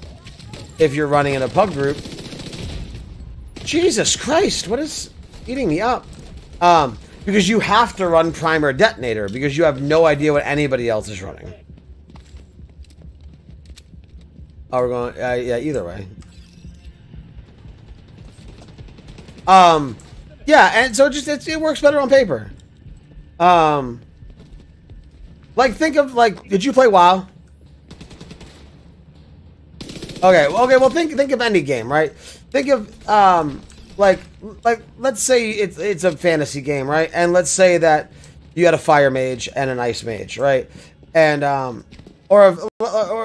if you're running in a pug group. Jesus Christ, what is eating me up? Because you have to run primer detonator because you have no idea what anybody else is running. Oh, we're going, yeah, either way. Yeah, and so it works better on paper. Like, think of, like, did you play WoW? Okay, well, think of any game, right? Think of, like, let's say it's a fantasy game, right? And let's say that you had a fire mage and an ice mage, right? And, or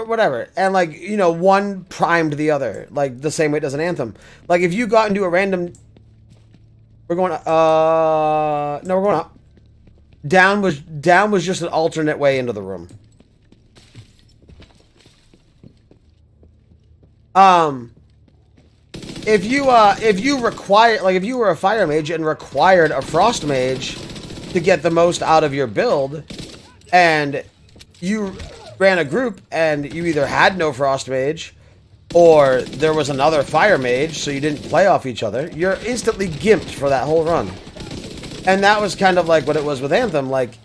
whatever. And, like, one primed the other, like, the same way it does an Anthem. Like, if you got into a random... We're going, no, we're going up. Down was just an alternate way into the room. If you require, like, if you were a fire mage and required a frost mage to get the most out of your build, and you ran a group and you either had no frost mage or there was another fire mage, so you didn't play off each other, you're instantly gimped for that whole run. And that was kind of like what it was with Anthem. Like,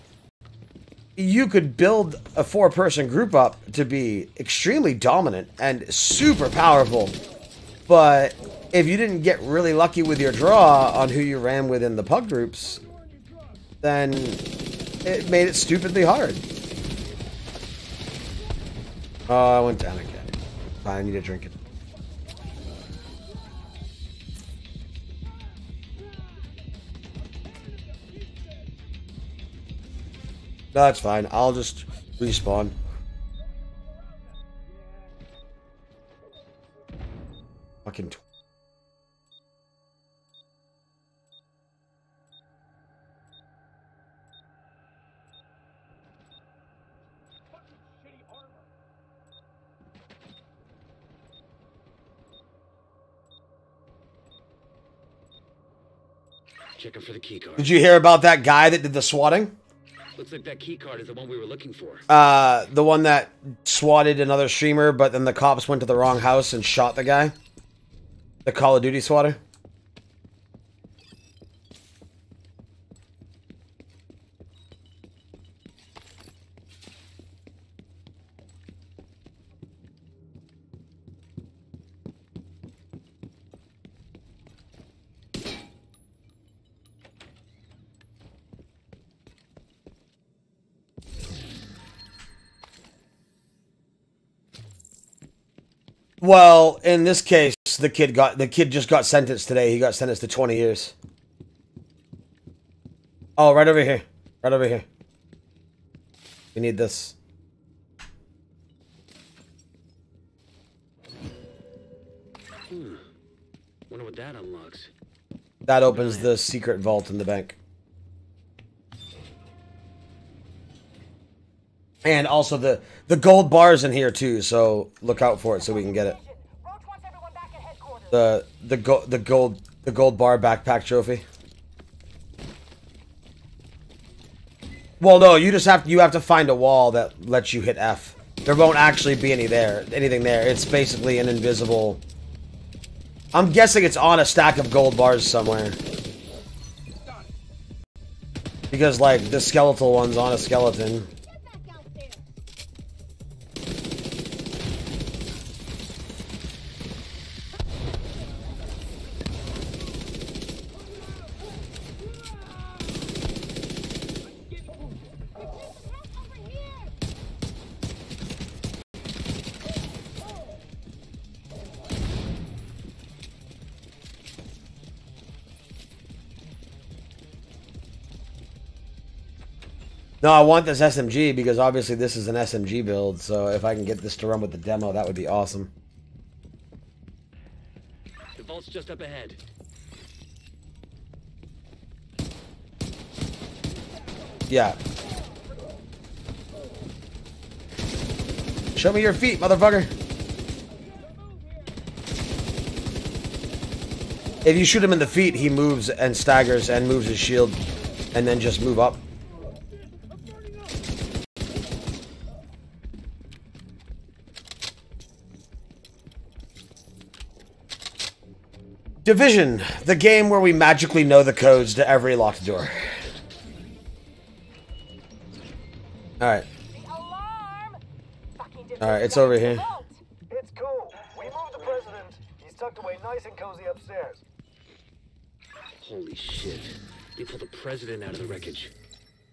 you could build a 4-person group up to be extremely dominant and super powerful, but if you didn't get really lucky with your draw on who you ran with in the pug groups, then it made it stupidly hard. Oh, I went down again. I need to drink it. No, that's fine. I'll just respawn. Fucking. Checking for the key card. Did you hear about that guy that did the swatting? Looks like that key card is the one we were looking for. The one that swatted another streamer, but then the cops went to the wrong house and shot the guy. The Call of Duty swatter. Well, in this case, the kid just got sentenced today. He got sentenced to 20 years. Oh, right over here. Right over here. We need this. Wonder what that unlocks. That opens the secret vault in the bank. And also the gold bar's in here too, so look out for it so we can get it. The gold bar backpack trophy. Well, no, you have to find a wall that lets you hit F. There won't actually be anything there. It's basically an invisible. I'm guessing it's on a stack of gold bars somewhere. Because, like, the skeletal one's on a skeleton. No, I want this SMG because obviously this is an SMG build, so if I can get this to run with the demo, that would be awesome. The vault's just up ahead. Yeah. Show me your feet, motherfucker. If you shoot him in the feet, he moves and staggers and moves his shield and then just move up. Division, the game where we magically know the codes to every locked door. Alright. Alright, it's over here. It's cool. We moved the president. He's tucked away nice and cozy upstairs. Holy shit. They pulled the president out of the wreckage.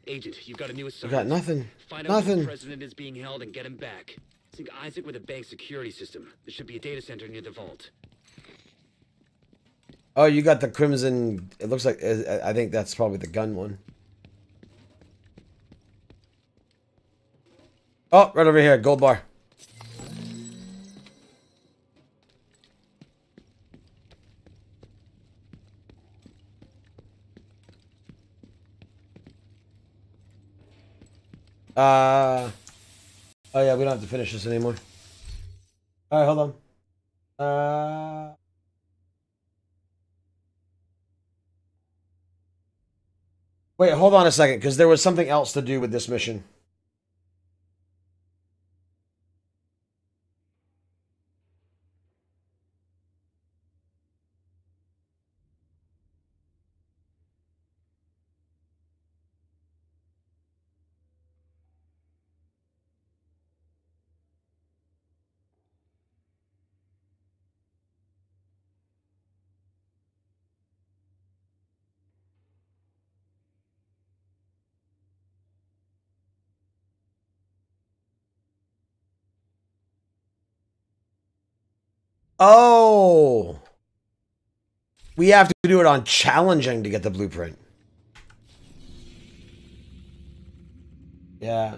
Agent, you've got a new We assignment. got nothing. Find out where Nothing. the president is being held and get him back. Sync Isaac with a bank security system. There should be a data center near the vault. Oh, you got the crimson. It looks like. I think that's probably the gun one. Oh, right over here. Gold bar. Oh yeah, we don't have to finish this anymore. Alright, hold on. Wait, hold on a second, because there was something else to do with this mission. Oh! We have to do it on challenging to get the blueprint. Yeah.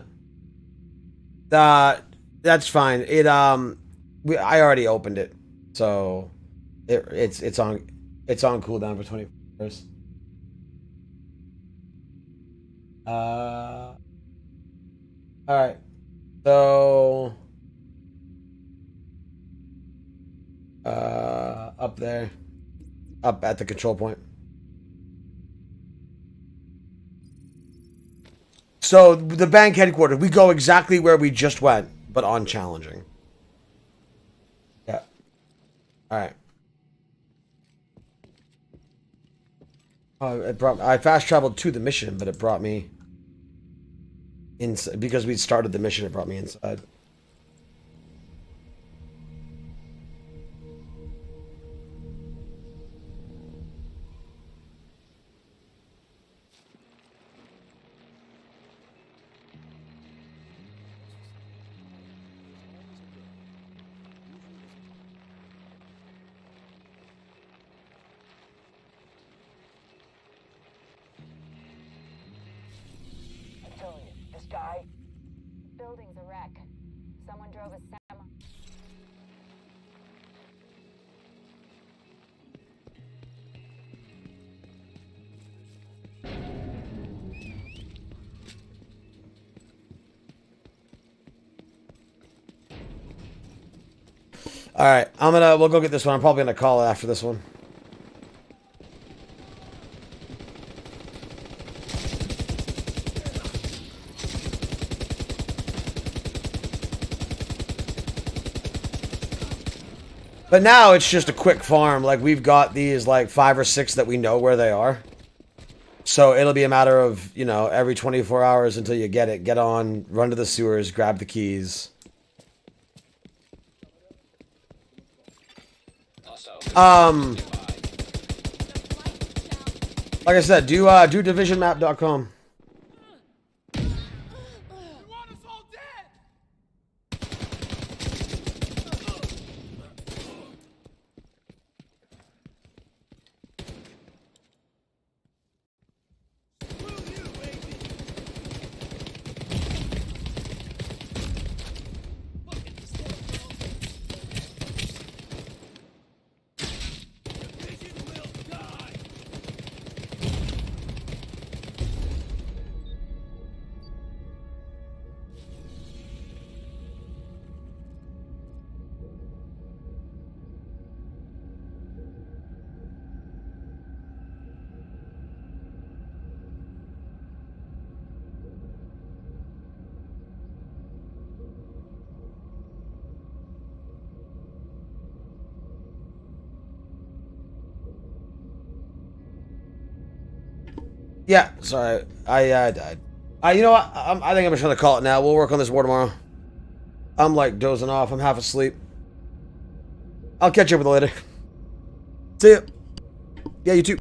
That's fine. I already opened it. So it's on cooldown for 24 hours. Alright. So up there. Up at the control point. So the bank headquarters, we go exactly where we just went, but on challenging. Yeah. Alright. I fast traveled to the mission, but it brought me inside because we started the mission. It brought me inside. I'm telling you, this guy. Building's a wreck. Someone drove a semi. All right, we'll go get this one. I'm probably gonna call it after this one. But now it's just a quick farm. Like, we've got these, like, 5 or 6 that we know where they are. So it'll be a matter of, you know, every 24 hours until you get it. Get on, run to the sewers, grab the keys. Like I said, do divisionmap.com. Yeah, sorry. I died. You know what? I think I'm just gonna call it now. We'll work on this more tomorrow. I'm like dozing off. I'm half asleep. I'll catch you up with you later. See ya. Yeah, you too.